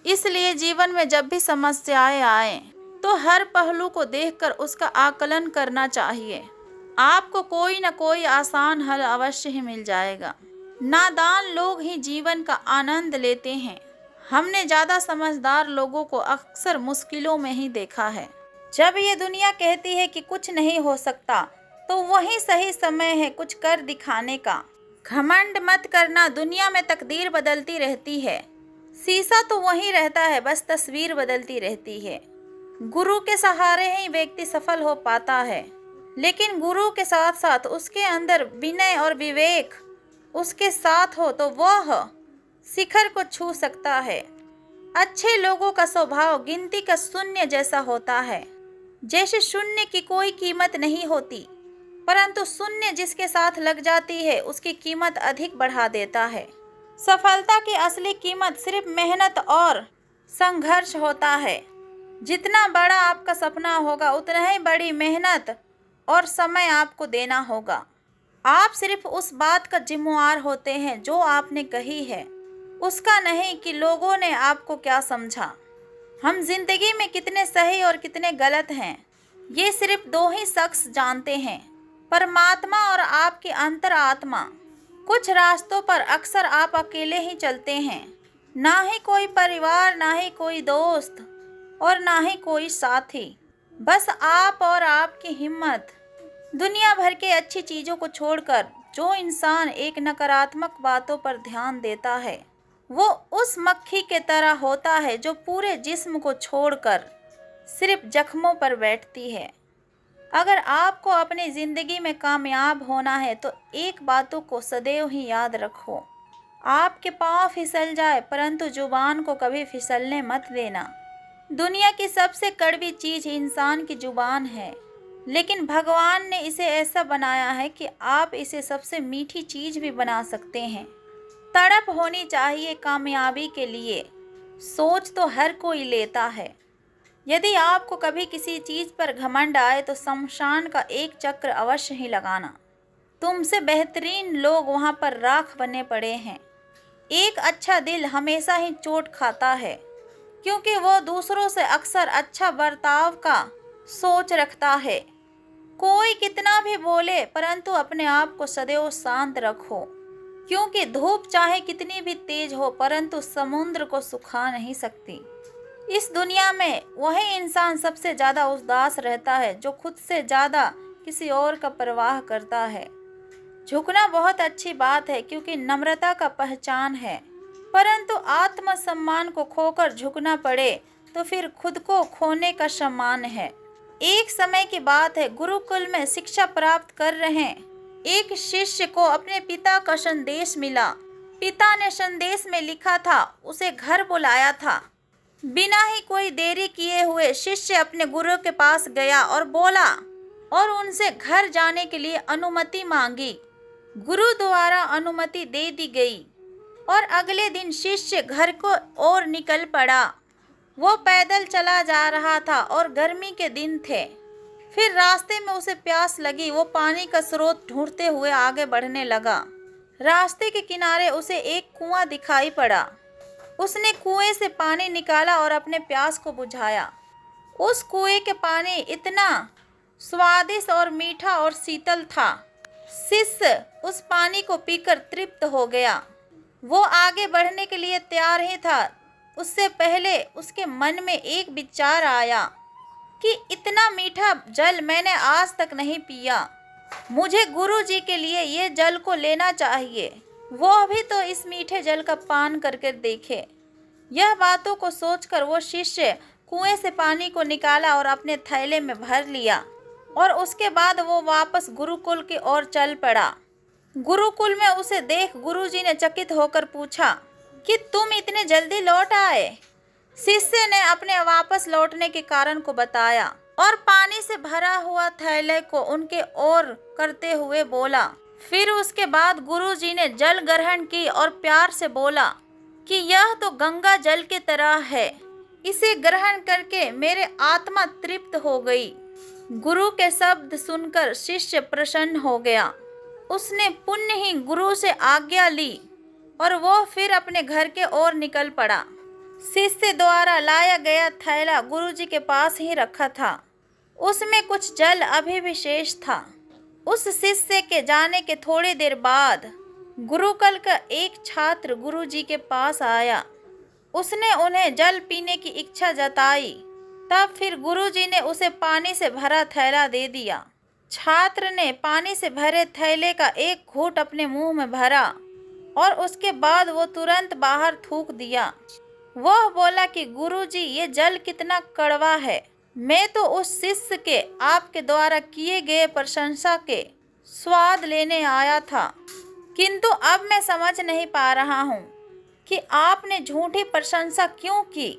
इसलिए जीवन में जब भी समस्याएं आए तो हर पहलू को देखकर उसका आकलन करना चाहिए। आपको कोई न कोई आसान हल अवश्य ही मिल जाएगा। नादान लोग ही जीवन का आनंद लेते हैं। हमने ज़्यादा समझदार लोगों को अक्सर मुश्किलों में ही देखा है। जब ये दुनिया कहती है कि कुछ नहीं हो सकता, तो वही सही समय है कुछ कर दिखाने का। घमंड मत करना, दुनिया में तकदीर बदलती रहती है। शीशा तो वही रहता है, बस तस्वीर बदलती रहती है। गुरु के सहारे ही व्यक्ति सफल हो पाता है। लेकिन गुरु के साथ साथ उसके अंदर विनय और विवेक उसके साथ हो तो वह शिखर को छू सकता है। अच्छे लोगों का स्वभाव गिनती का शून्य जैसा होता है। जैसे शून्य की कोई कीमत नहीं होती, परंतु शून्य जिसके साथ लग जाती है उसकी कीमत अधिक बढ़ा देता है। सफलता की असली कीमत सिर्फ मेहनत और संघर्ष होता है। जितना बड़ा आपका सपना होगा उतना ही बड़ी मेहनत और समय आपको देना होगा। आप सिर्फ उस बात का जिम्मेवार होते हैं जो आपने कही है, उसका नहीं कि लोगों ने आपको क्या समझा। हम जिंदगी में कितने सही और कितने गलत हैं, ये सिर्फ दो ही शख्स जानते हैं, परमात्मा और आपकी अंतरात्मा। कुछ रास्तों पर अक्सर आप अकेले ही चलते हैं, ना ही कोई परिवार, ना ही कोई दोस्त और ना ही कोई साथी, बस आप और आपकी हिम्मत। दुनिया भर के अच्छी चीज़ों को छोड़कर जो इंसान एक नकारात्मक बातों पर ध्यान देता है वो उस मक्खी के तरह होता है जो पूरे जिस्म को छोड़कर सिर्फ जख्मों पर बैठती है। अगर आपको अपनी ज़िंदगी में कामयाब होना है तो एक बातों को सदैव ही याद रखो, आपके पाँव फिसल जाए परंतु जुबान को कभी फिसलने मत देना। दुनिया की सबसे कड़वी चीज़ इंसान की जुबान है, लेकिन भगवान ने इसे ऐसा बनाया है कि आप इसे सबसे मीठी चीज़ भी बना सकते हैं। तड़प होनी चाहिए कामयाबी के लिए, सोच तो हर कोई लेता है। यदि आपको कभी किसी चीज़ पर घमंड आए तो शमशान का एक चक्र अवश्य ही लगाना। तुमसे बेहतरीन लोग वहाँ पर राख बने पड़े हैं। एक अच्छा दिल हमेशा ही चोट खाता है, क्योंकि वो दूसरों से अक्सर अच्छा बर्ताव का सोच रखता है। कोई कितना भी बोले परंतु अपने आप को सदैव शांत रखो, क्योंकि धूप चाहे कितनी भी तेज हो परंतु समुद्र को सुखा नहीं सकती। इस दुनिया में वही इंसान सबसे ज़्यादा उदास रहता है जो खुद से ज़्यादा किसी और का परवाह करता है। झुकना बहुत अच्छी बात है क्योंकि नम्रता का पहचान है, परंतु आत्मसम्मान को खोकर झुकना पड़े तो फिर खुद को खोने का सम्मान है। एक समय की बात है, गुरुकुल में शिक्षा प्राप्त कर रहे एक शिष्य को अपने पिता का संदेश मिला। पिता ने संदेश में लिखा था, उसे घर बुलाया था। बिना ही कोई देरी किए हुए शिष्य अपने गुरु के पास गया और बोला और उनसे घर जाने के लिए अनुमति मांगी। गुरु द्वारा अनुमति दे दी गई और अगले दिन शिष्य घर को ओर निकल पड़ा। वो पैदल चला जा रहा था और गर्मी के दिन थे। फिर रास्ते में उसे प्यास लगी। वो पानी का स्रोत ढूंढते हुए आगे बढ़ने लगा। रास्ते के किनारे उसे एक कुआं दिखाई पड़ा। उसने कुएं से पानी निकाला और अपने प्यास को बुझाया। उस कुएं के पानी इतना स्वादिष्ट और मीठा और शीतल था, शिष्य उस पानी को पीकर तृप्त हो गया। वो आगे बढ़ने के लिए तैयार ही था, उससे पहले उसके मन में एक विचार आया कि इतना मीठा जल मैंने आज तक नहीं पिया। मुझे गुरु जी के लिए ये जल को लेना चाहिए। वो भी तो इस मीठे जल का पान करके देखे। यह बातों को सोचकर वो शिष्य कुएं से पानी को निकाला और अपने थैले में भर लिया और उसके बाद वो वापस गुरुकुल की ओर चल पड़ा। गुरुकुल में उसे देख गुरुजी ने चकित होकर पूछा कि तुम इतने जल्दी लौट आए। शिष्य ने अपने वापस लौटने के कारण को बताया और पानी से भरा हुआ थैले को उनके ओर करते हुए बोला। फिर उसके बाद गुरुजी ने जल ग्रहण की और प्यार से बोला कि यह तो गंगा जल की तरह है, इसे ग्रहण करके मेरे आत्मा तृप्त हो गई। गुरु के शब्द सुनकर शिष्य प्रसन्न हो गया। उसने पुण्य ही गुरु से आज्ञा ली और वो फिर अपने घर के ओर निकल पड़ा। शिष्य द्वारा लाया गया थैला गुरुजी के पास ही रखा था। उसमें कुछ जल अभी भी शेष था। उस शिष्य के जाने के थोड़ी देर बाद गुरुकुल का एक छात्र गुरुजी के पास आया। उसने उन्हें जल पीने की इच्छा जताई। तब फिर गुरुजी ने उसे पानी से भरा थैला दे दिया। छात्र ने पानी से भरे थैले का एक घूंट अपने मुंह में भरा और उसके बाद वो तुरंत बाहर थूक दिया। वह बोला कि गुरुजी, ये जल कितना कड़वा है। मैं तो उस शिष्य के आपके द्वारा किए गए प्रशंसा के स्वाद लेने आया था, किंतु अब मैं समझ नहीं पा रहा हूँ कि आपने झूठी प्रशंसा क्यों की।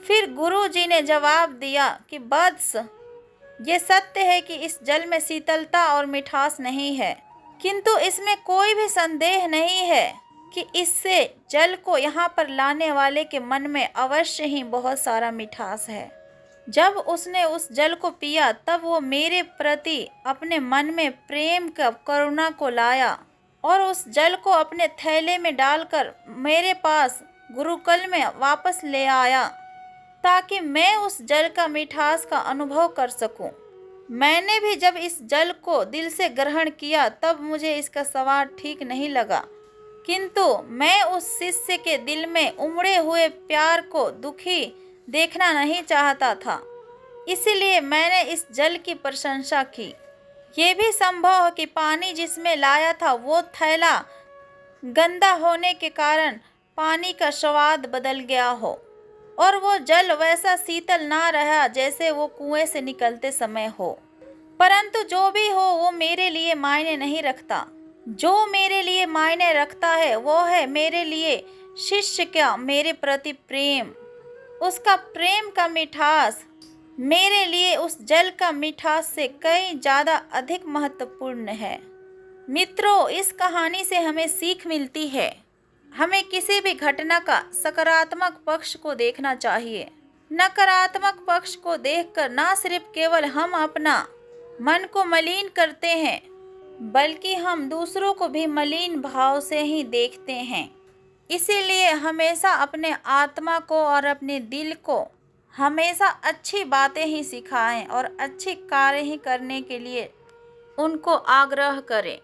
फिर गुरु जी ने जवाब दिया कि वत्स, ये सत्य है कि इस जल में शीतलता और मिठास नहीं है, किंतु इसमें कोई भी संदेह नहीं है कि इससे जल को यहाँ पर लाने वाले के मन में अवश्य ही बहुत सारा मिठास है। जब उसने उस जल को पिया तब वो मेरे प्रति अपने मन में प्रेम का करुणा को लाया और उस जल को अपने थैले में डालकर मेरे पास गुरुकुल में वापस ले आया ताकि मैं उस जल का मिठास का अनुभव कर सकूं। मैंने भी जब इस जल को दिल से ग्रहण किया तब मुझे इसका स्वाद ठीक नहीं लगा, किंतु मैं उस शिष्य के दिल में उमड़े हुए प्यार को दुखी देखना नहीं चाहता था, इसलिए मैंने इस जल की प्रशंसा की। ये भी संभव है कि पानी जिसमें लाया था वो थैला गंदा होने के कारण पानी का स्वाद बदल गया हो और वो जल वैसा शीतल ना रहा जैसे वो कुएं से निकलते समय हो। परंतु जो भी हो वो मेरे लिए मायने नहीं रखता। जो मेरे लिए मायने रखता है वो है मेरे लिए शिष्य का मेरे प्रति प्रेम, उसका प्रेम का मिठास मेरे लिए उस जल का मिठास से कई ज़्यादा अधिक महत्वपूर्ण है। मित्रों, इस कहानी से हमें सीख मिलती है। हमें किसी भी घटना का सकारात्मक पक्ष को देखना चाहिए। नकारात्मक पक्ष को देखकर ना सिर्फ केवल हम अपना मन को मलिन करते हैं, बल्कि हम दूसरों को भी मलिन भाव से ही देखते हैं। इसीलिए हमेशा अपने आत्मा को और अपने दिल को हमेशा अच्छी बातें ही सिखाएं और अच्छे कार्य ही करने के लिए उनको आग्रह करें।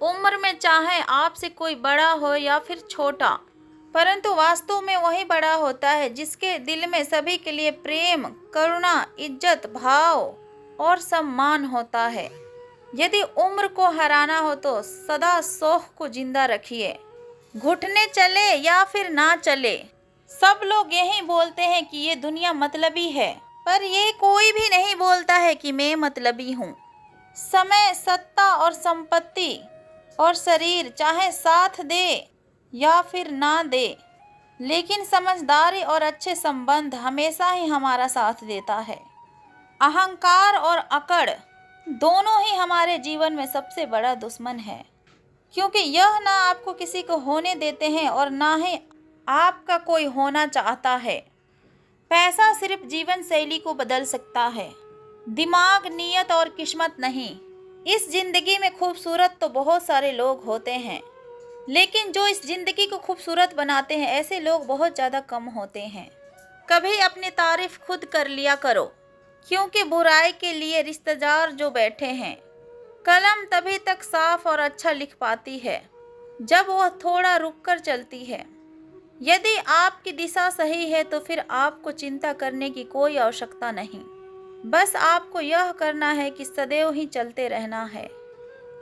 उम्र में चाहे आपसे कोई बड़ा हो या फिर छोटा, परंतु वास्तव में वही बड़ा होता है जिसके दिल में सभी के लिए प्रेम, करुणा, इज्जत, भाव और सम्मान होता है। यदि उम्र को हराना हो तो सदा शौक को जिंदा रखिए। घुटने चले या फिर ना चले, सब लोग यही बोलते हैं कि ये दुनिया मतलबी है, पर ये कोई भी नहीं बोलता है कि मैं मतलबी हूँ। समय, सत्ता और संपत्ति और शरीर चाहे साथ दे या फिर ना दे, लेकिन समझदारी और अच्छे संबंध हमेशा ही हमारा साथ देता है। अहंकार और अकड़ दोनों ही हमारे जीवन में सबसे बड़ा दुश्मन है, क्योंकि यह ना आपको किसी को होने देते हैं और ना ही आपका कोई होना चाहता है। पैसा सिर्फ जीवन शैली को बदल सकता है, दिमाग, नीयत और किस्मत नहीं। इस जिंदगी में खूबसूरत तो बहुत सारे लोग होते हैं, लेकिन जो इस जिंदगी को खूबसूरत बनाते हैं ऐसे लोग बहुत ज़्यादा कम होते हैं। कभी अपनी तारीफ खुद कर लिया करो, क्योंकि बुराई के लिए रिश्तेदार जो बैठे हैं, कलम तभी तक साफ और अच्छा लिख पाती है जब वह थोड़ा रुककर चलती है। यदि आपकी दिशा सही है तो फिर आपको चिंता करने की कोई आवश्यकता नहीं। बस आपको यह करना है कि सदैव ही चलते रहना है।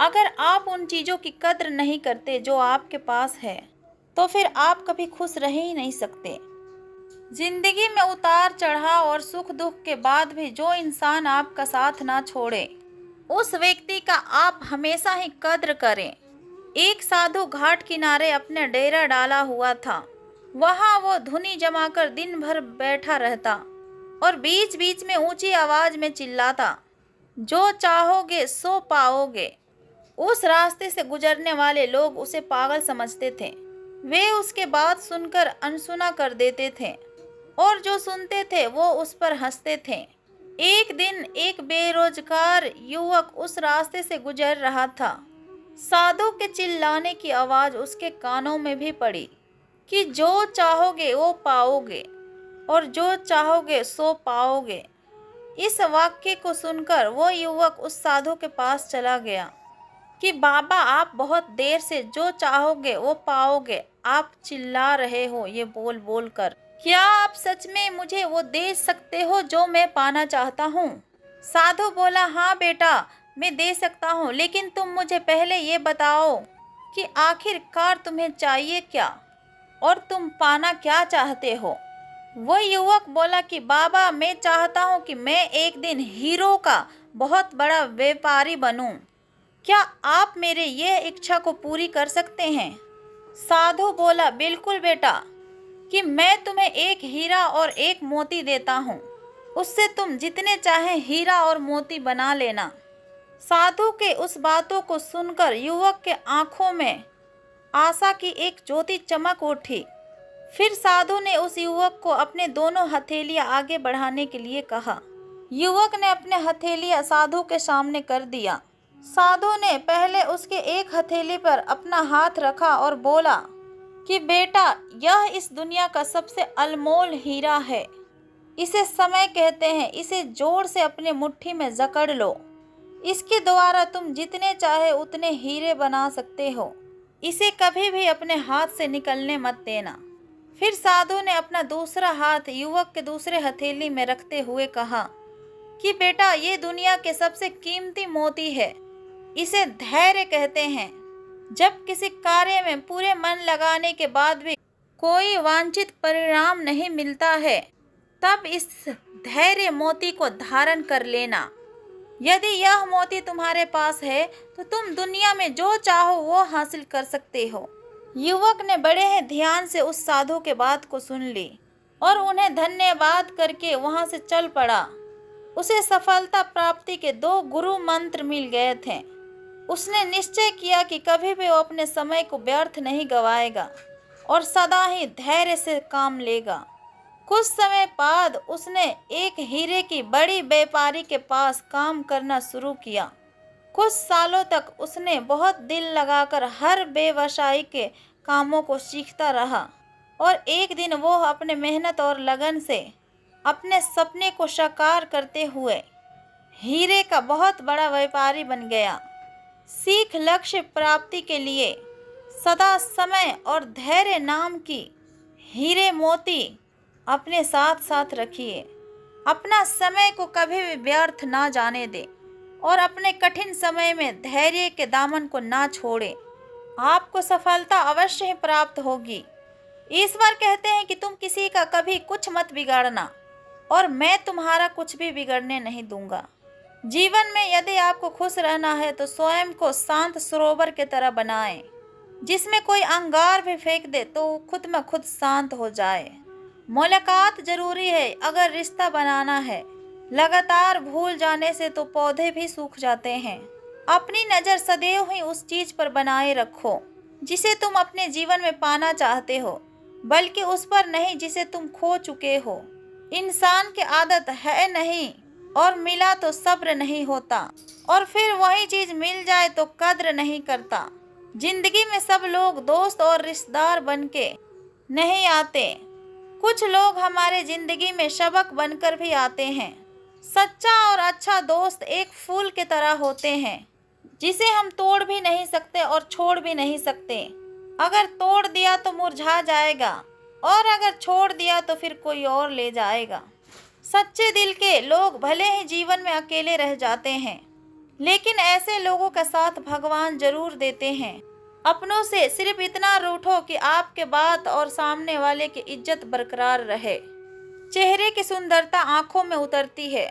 अगर आप उन चीज़ों की कद्र नहीं करते जो आपके पास है, तो फिर आप कभी खुश रह ही नहीं सकते। जिंदगी में उतार चढ़ाव और सुख दुख के बाद भी जो इंसान आपका साथ ना छोड़े, उस व्यक्ति का आप हमेशा ही कद्र करें। एक साधु घाट किनारे अपने डेरा डाला हुआ था। वहाँ वो धुनी जमाकर दिन भर बैठा रहता और बीच बीच में ऊंची आवाज में चिल्लाता, जो चाहोगे सो पाओगे। उस रास्ते से गुजरने वाले लोग उसे पागल समझते थे। वे उसके बात सुनकर अनसुना कर देते थे और जो सुनते थे वो उस पर हंसते थे। एक दिन एक बेरोजगार युवक उस रास्ते से गुजर रहा था। साधु के चिल्लाने की आवाज उसके कानों में भी पड़ी कि जो चाहोगे वो पाओगे और जो चाहोगे सो पाओगे। इस वाक्य को सुनकर वो युवक उस साधु के पास चला गया कि बाबा, आप बहुत देर से जो चाहोगे वो पाओगे आप चिल्ला रहे हो ये बोल बोल कर। क्या आप सच में मुझे वो दे सकते हो जो मैं पाना चाहता हूँ? साधु बोला, हाँ बेटा, मैं दे सकता हूँ, लेकिन तुम मुझे पहले ये बताओ कि आखिरकार तुम्हें चाहिए क्या और तुम पाना क्या चाहते हो। वो युवक बोला कि बाबा, मैं चाहता हूँ कि मैं एक दिन हीरो का बहुत बड़ा व्यापारी बनूं। क्या आप मेरे यह इच्छा को पूरी कर सकते हैं? साधु बोला, बिल्कुल बेटा, कि मैं तुम्हें एक हीरा और एक मोती देता हूँ। उससे तुम जितने चाहे हीरा और मोती बना लेना। साधु के उस बातों को सुनकर युवक के आंखों में आशा की एक ज्योति चमक उठी। फिर साधु ने उस युवक को अपने दोनों हथेलियां आगे बढ़ाने के लिए कहा। युवक ने अपने हथेलियां साधु के सामने कर दिया। साधु ने पहले उसके एक हथेली पर अपना हाथ रखा और बोला कि बेटा, यह इस दुनिया का सबसे अनमोल हीरा है। इसे समय कहते हैं। इसे जोर से अपने मुट्ठी में जकड़ लो। इसके द्वारा तुम जितने चाहे उतने हीरे बना सकते हो। इसे कभी भी अपने हाथ से निकलने मत देना। फिर साधु ने अपना दूसरा हाथ युवक के दूसरे हथेली में रखते हुए कहा कि बेटा, ये दुनिया के सबसे कीमती मोती है। इसे धैर्य कहते हैं। जब किसी कार्य में पूरे मन लगाने के बाद भी कोई वांछित परिणाम नहीं मिलता है, तब इस धैर्य मोती को धारण कर लेना। यदि यह मोती तुम्हारे पास है तो तुम दुनिया में जो चाहो वो हासिल कर सकते हो। युवक ने बड़े ही ध्यान से उस साधु के बात को सुन ली और उन्हें धन्यवाद करके वहां से चल पड़ा। उसे सफलता प्राप्ति के 2 गुरु मंत्र मिल गए थे। उसने निश्चय किया कि कभी भी वो अपने समय को व्यर्थ नहीं गवाएगा और सदा ही धैर्य से काम लेगा। कुछ समय बाद उसने एक हीरे की बड़ी व्यापारी के पास काम करना शुरू किया। कुछ सालों तक उसने बहुत दिल लगाकर हर व्यवसाय के कामों को सीखता रहा और एक दिन वो अपने मेहनत और लगन से अपने सपने को साकार करते हुए हीरे का बहुत बड़ा व्यापारी बन गया। सीख लक्ष्य प्राप्ति के लिए सदा समय और धैर्य नाम की हीरे मोती अपने साथ साथ रखिए। अपना समय को कभी भी व्यर्थ ना जाने दे और अपने कठिन समय में धैर्य के दामन को ना छोड़े। आपको सफलता अवश्य ही प्राप्त होगी। ईश्वर कहते हैं कि तुम किसी का कभी कुछ मत बिगाड़ना और मैं तुम्हारा कुछ भी बिगड़ने नहीं दूंगा। जीवन में यदि आपको खुश रहना है तो स्वयं को शांत सरोवर के तरह बनाएं, जिसमें कोई अंगार भी फेंक दे तो खुद में खुद शांत हो जाए। मुलाकात जरूरी है अगर रिश्ता बनाना है। लगातार भूल जाने से तो पौधे भी सूख जाते हैं। अपनी नज़र सदैव ही उस चीज पर बनाए रखो जिसे तुम अपने जीवन में पाना चाहते हो, बल्कि उस पर नहीं जिसे तुम खो चुके हो। इंसान की आदत है नहीं और मिला तो सब्र नहीं होता, और फिर वही चीज मिल जाए तो कद्र नहीं करता। जिंदगी में सब लोग दोस्त और रिश्तेदार बनके नहीं आते। कुछ लोग हमारे जिंदगी में सबक बनकर भी आते हैं। सच्चा और अच्छा दोस्त एक फूल की तरह होते हैं जिसे हम तोड़ भी नहीं सकते और छोड़ भी नहीं सकते। अगर तोड़ दिया तो मुरझा जाएगा और अगर छोड़ दिया तो फिर कोई और ले जाएगा। सच्चे दिल के लोग भले ही जीवन में अकेले रह जाते हैं, लेकिन ऐसे लोगों का साथ भगवान जरूर देते हैं। अपनों से सिर्फ इतना रूठो कि आपके बात और सामने वाले की इज्जत बरकरार रहे। चेहरे की सुंदरता आंखों में उतरती है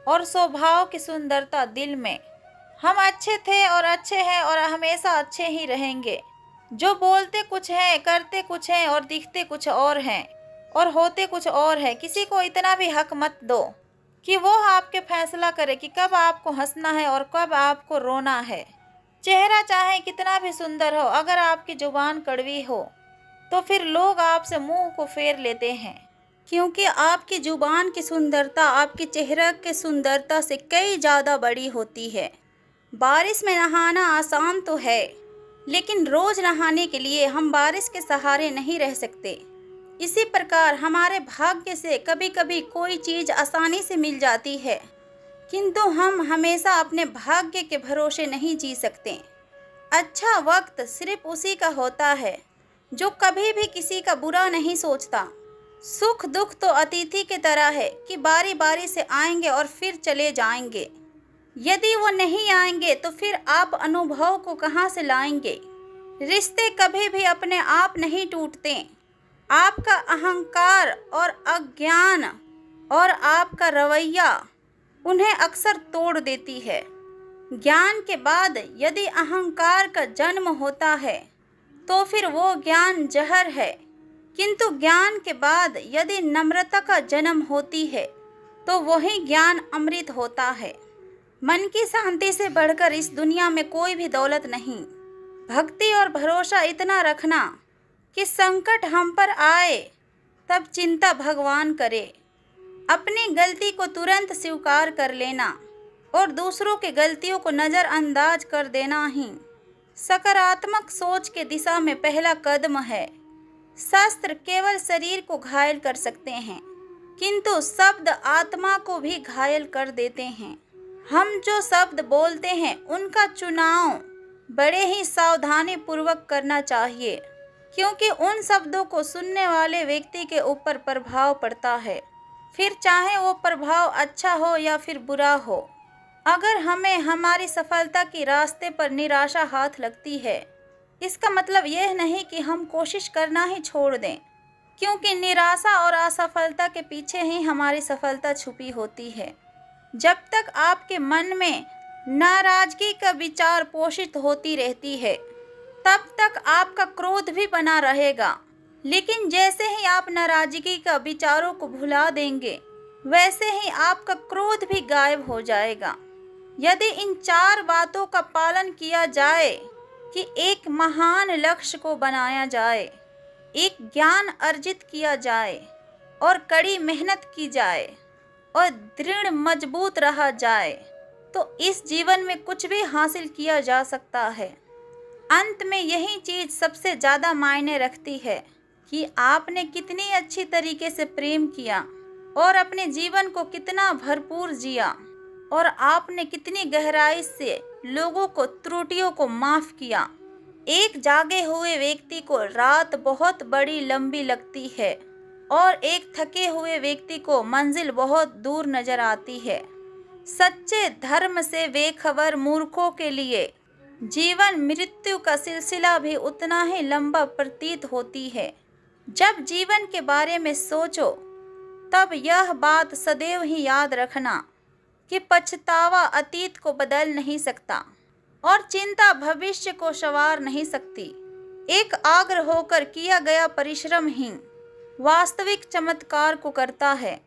और स्वभाव की सुंदरता दिल में। हम अच्छे थे और अच्छे हैं और हमेशा अच्छे ही रहेंगे। जो बोलते कुछ हैं, करते कुछ हैं और दिखते कुछ और हैं और होते कुछ और है। किसी को इतना भी हक मत दो कि वो आपके फैसला करे कि कब आपको हंसना है और कब आपको रोना है। चेहरा चाहे कितना भी सुंदर हो, अगर आपकी जुबान कड़वी हो तो फिर लोग आपसे मुंह को फेर लेते हैं, क्योंकि आपकी जुबान की सुंदरता आपके चेहरे की सुंदरता से कई ज़्यादा बड़ी होती है। बारिश में नहाना आसान तो है, लेकिन रोज़ नहाने के लिए हम बारिश के सहारे नहीं रह सकते। इसी प्रकार हमारे भाग्य से कभी कभी कोई चीज़ आसानी से मिल जाती है, किंतु हम हमेशा अपने भाग्य के भरोसे नहीं जी सकते। अच्छा वक्त सिर्फ उसी का होता है जो कभी भी किसी का बुरा नहीं सोचता। सुख दुख तो अतिथि की तरह है कि बारी बारी से आएंगे और फिर चले जाएंगे। यदि वो नहीं आएंगे तो फिर आप अनुभव को कहाँ से लाएंगे। रिश्ते कभी भी अपने आप नहीं टूटते, आपका अहंकार और अज्ञान और आपका रवैया उन्हें अक्सर तोड़ देती है। ज्ञान के बाद यदि अहंकार का जन्म होता है तो फिर वो ज्ञान जहर है, किंतु ज्ञान के बाद यदि नम्रता का जन्म होती है तो वही ज्ञान अमृत होता है। मन की शांति से बढ़कर इस दुनिया में कोई भी दौलत नहीं। भक्ति और भरोसा इतना रखना कि संकट हम पर आए तब चिंता भगवान करे। अपनी गलती को तुरंत स्वीकार कर लेना और दूसरों की गलतियों को नज़रअंदाज कर देना ही सकारात्मक सोच के दिशा में पहला कदम है। शस्त्र केवल शरीर को घायल कर सकते हैं, किंतु शब्द आत्मा को भी घायल कर देते हैं। हम जो शब्द बोलते हैं उनका चुनाव बड़े ही सावधानी पूर्वक करना चाहिए, क्योंकि उन शब्दों को सुनने वाले व्यक्ति के ऊपर प्रभाव पड़ता है, फिर चाहे वो प्रभाव अच्छा हो या फिर बुरा हो। अगर हमें हमारी सफलता के रास्ते पर निराशा हाथ लगती है, इसका मतलब यह नहीं कि हम कोशिश करना ही छोड़ दें, क्योंकि निराशा और असफलता के पीछे ही हमारी सफलता छुपी होती है। जब तक आपके मन में नाराजगी का विचार पोषित होती रहती है, तब तक आपका क्रोध भी बना रहेगा। लेकिन जैसे ही आप नाराजगी का विचारों को भुला देंगे, वैसे ही आपका क्रोध भी गायब हो जाएगा। यदि इन 4 बातों का पालन किया जाए कि एक महान लक्ष्य को बनाया जाए, एक ज्ञान अर्जित किया जाए और कड़ी मेहनत की जाए और दृढ़ मजबूत रहा जाए, तो इस जीवन में कुछ भी हासिल किया जा सकता है। अंत में यही चीज सबसे ज़्यादा मायने रखती है कि आपने कितनी अच्छी तरीके से प्रेम किया और अपने जीवन को कितना भरपूर जिया और आपने कितनी गहराई से लोगों को त्रुटियों को माफ़ किया। एक जागे हुए व्यक्ति को रात बहुत बड़ी लंबी लगती है और एक थके हुए व्यक्ति को मंजिल बहुत दूर नजर आती है। सच्चे धर्म से बेखबर मूर्खों के लिए जीवन मृत्यु का सिलसिला भी उतना ही लंबा प्रतीत होती है। जब जीवन के बारे में सोचो तब यह बात सदैव ही याद रखना कि पछतावा अतीत को बदल नहीं सकता और चिंता भविष्य को संवार नहीं सकती। एक आग्रह होकर किया गया परिश्रम ही वास्तविक चमत्कार को करता है।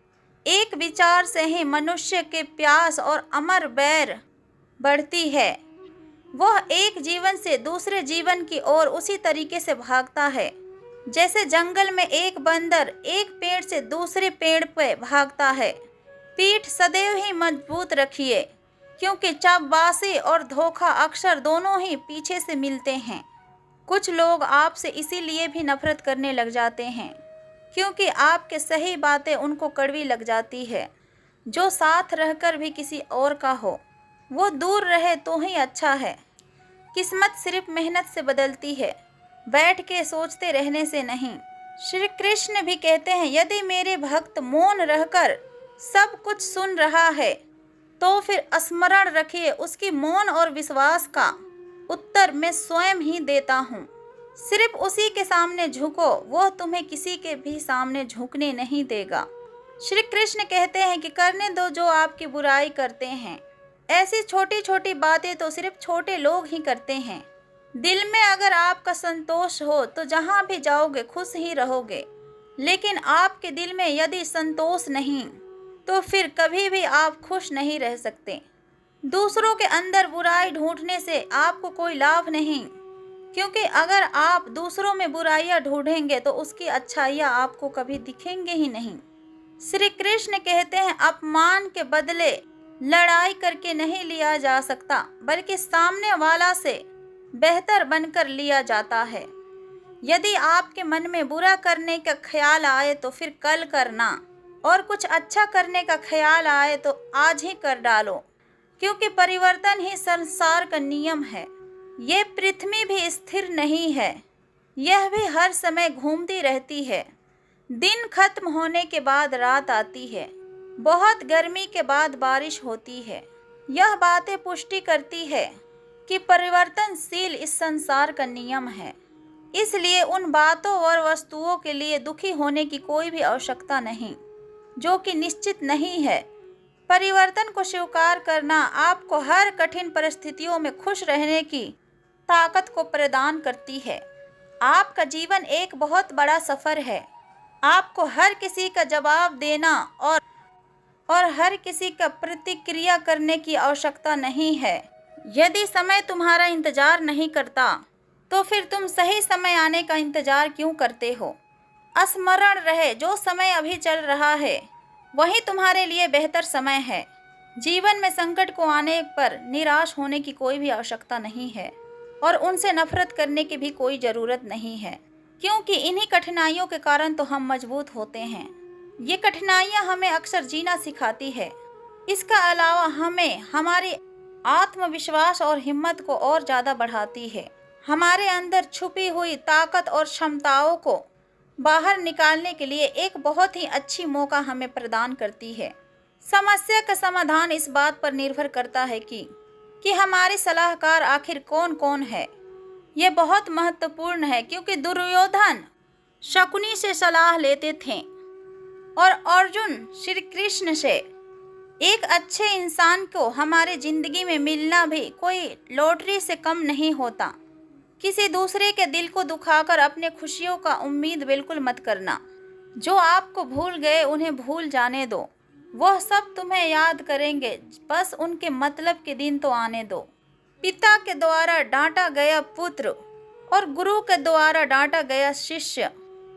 एक विचार से ही मनुष्य के प्यास और अमर बैर बढ़ती है। वह एक जीवन से दूसरे जीवन की ओर उसी तरीके से भागता है जैसे जंगल में एक बंदर एक पेड़ से दूसरे पेड़ पर भागता है। पीठ सदैव ही मजबूत रखिए, क्योंकि चाबबासी और धोखा अक्सर दोनों ही पीछे से मिलते हैं। कुछ लोग आपसे इसीलिए भी नफरत करने लग जाते हैं क्योंकि आपके सही बातें उनको कड़वी लग जाती है। जो साथ रहकर भी किसी और का हो, वो दूर रहे तो ही अच्छा है। किस्मत सिर्फ मेहनत से बदलती है, बैठ के सोचते रहने से नहीं। श्री कृष्ण भी कहते हैं, यदि मेरे भक्त मौन रहकर सब कुछ सुन रहा है तो फिर स्मरण रखिए उसकी मौन और विश्वास का उत्तर मैं स्वयं ही देता हूँ। सिर्फ उसी के सामने झुको, वो तुम्हें किसी के भी सामने झुकने नहीं देगा। श्री कृष्ण कहते हैं कि करने दो जो आपकी बुराई करते हैं। ऐसी छोटी छोटी बातें तो सिर्फ छोटे लोग ही करते हैं। दिल में अगर आपका संतोष हो तो जहाँ भी जाओगे खुश ही रहोगे, लेकिन आपके दिल में यदि संतोष नहीं तो फिर कभी भी आप खुश नहीं रह सकते। दूसरों के अंदर बुराई ढूंढने से आपको कोई लाभ नहीं, क्योंकि अगर आप दूसरों में बुराइयां ढूंढेंगे तो उसकी अच्छाइयां आपको कभी दिखेंगे ही नहीं। श्री कृष्ण कहते हैं, अपमान के बदले लड़ाई करके नहीं लिया जा सकता, बल्कि सामने वाला से बेहतर बनकर लिया जाता है। यदि आपके मन में बुरा करने का ख्याल आए तो फिर कल करना, और कुछ अच्छा करने का ख्याल आए तो आज ही कर डालो, क्योंकि परिवर्तन ही संसार का नियम है। ये पृथ्वी भी स्थिर नहीं है, यह भी हर समय घूमती रहती है। दिन खत्म होने के बाद रात आती है, बहुत गर्मी के बाद बारिश होती है। यह बातें पुष्टि करती है कि परिवर्तनशील इस संसार का नियम है। इसलिए उन बातों और वस्तुओं के लिए दुखी होने की कोई भी आवश्यकता नहीं जो कि निश्चित नहीं है। परिवर्तन को स्वीकार करना आपको हर कठिन परिस्थितियों में खुश रहने की ताकत को प्रदान करती है। आपका जीवन एक बहुत बड़ा सफर है। आपको हर किसी का जवाब देना और हर किसी का प्रतिक्रिया करने की आवश्यकता नहीं है। यदि समय तुम्हारा इंतजार नहीं करता तो फिर तुम सही समय आने का इंतजार क्यों करते हो? स्मरण रहे, जो समय अभी चल रहा है वही तुम्हारे लिए बेहतर समय है। जीवन में संकट को आने पर निराश होने की कोई भी आवश्यकता नहीं है और उनसे नफरत करने की भी कोई ज़रूरत नहीं है, क्योंकि इन्हीं कठिनाइयों के कारण तो हम मजबूत होते हैं। ये कठिनाइयाँ हमें अक्सर जीना सिखाती है। इसका अलावा हमें हमारी आत्मविश्वास और हिम्मत को और ज़्यादा बढ़ाती है। हमारे अंदर छुपी हुई ताकत और क्षमताओं को बाहर निकालने के लिए एक बहुत ही अच्छी मौका हमें प्रदान करती है। समस्या का समाधान इस बात पर निर्भर करता है कि हमारे सलाहकार आखिर कौन कौन है। ये बहुत महत्वपूर्ण है, क्योंकि दुर्योधन शकुनी से सलाह लेते थे और अर्जुन श्री कृष्ण से। एक अच्छे इंसान को हमारे जिंदगी में मिलना भी कोई लॉटरी से कम नहीं होता। किसी दूसरे के दिल को दुखाकर अपने खुशियों का उम्मीद बिल्कुल मत करना। जो आपको भूल गए उन्हें भूल जाने दो, वह सब तुम्हें याद करेंगे, बस उनके मतलब के दिन तो आने दो। पिता के द्वारा डांटा गया पुत्र और गुरु के द्वारा डांटा गया शिष्य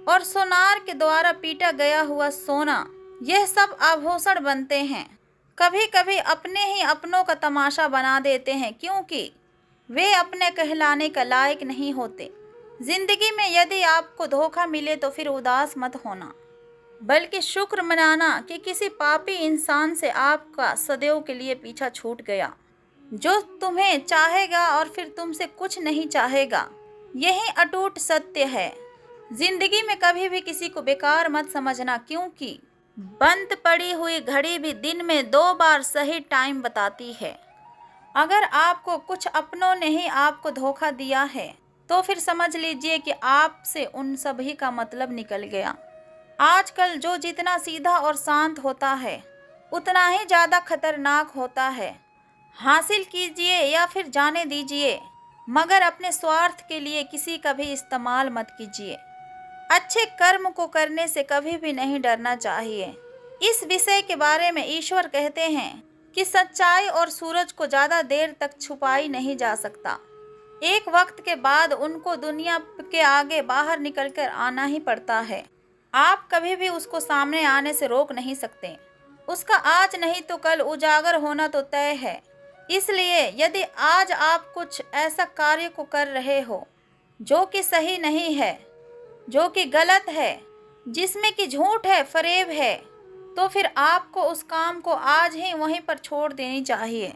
और सोनार के द्वारा पीटा गया हुआ सोना, यह सब आभूषण बनते हैं। कभी कभी अपने ही अपनों का तमाशा बना देते हैं, क्योंकि वे अपने कहलाने का लायक नहीं होते। जिंदगी में यदि आपको धोखा मिले तो फिर उदास मत होना, बल्कि शुक्र मनाना कि किसी पापी इंसान से आपका सदैव के लिए पीछा छूट गया, जो तुम्हें चाहेगा और फिर तुमसे कुछ नहीं चाहेगा। यही अटूट सत्य है। जिंदगी में कभी भी किसी को बेकार मत समझना, क्योंकि बंद पड़ी हुई घड़ी भी दिन में 2 बार सही टाइम बताती है। अगर आपको कुछ अपनों ने ही आपको धोखा दिया है तो फिर समझ लीजिए कि आपसे उन सभी का मतलब निकल गया। आजकल जो जितना सीधा और शांत होता है उतना ही ज़्यादा खतरनाक होता है। हासिल कीजिए या फिर जाने दीजिए, मगर अपने स्वार्थ के लिए किसी का भी इस्तेमाल मत कीजिए। अच्छे कर्म को करने से कभी भी नहीं डरना चाहिए। इस विषय के बारे में ईश्वर कहते हैं कि सच्चाई और सूरज को ज़्यादा देर तक छुपाई नहीं जा सकता। एक वक्त के बाद उनको दुनिया के आगे बाहर निकलकर आना ही पड़ता है। आप कभी भी उसको सामने आने से रोक नहीं सकते। उसका आज नहीं तो कल उजागर होना तो तय है। इसलिए यदि आज आप कुछ ऐसा कार्य को कर रहे हो जो कि सही नहीं है, जो कि गलत है, जिसमें कि झूठ है, फरेब है, तो फिर आपको उस काम को आज ही वहीं पर छोड़ देनी चाहिए,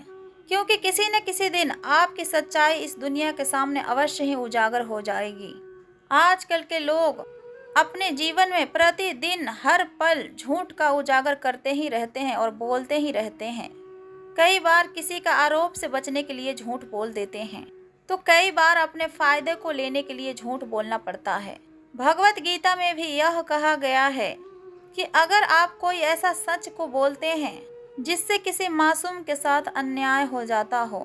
क्योंकि किसी न किसी दिन आपकी सच्चाई इस दुनिया के सामने अवश्य ही उजागर हो जाएगी। आजकल के लोग अपने जीवन में प्रतिदिन हर पल झूठ का उजागर करते ही रहते हैं और बोलते ही रहते हैं। कई बार किसी का आरोप से बचने के लिए झूठ बोल देते हैं, तो कई बार अपने फायदे को लेने के लिए झूठ बोलना पड़ता है। भगवत गीता में भी यह कहा गया है कि अगर आप कोई ऐसा सच को बोलते हैं जिससे किसी मासूम के साथ अन्याय हो जाता हो,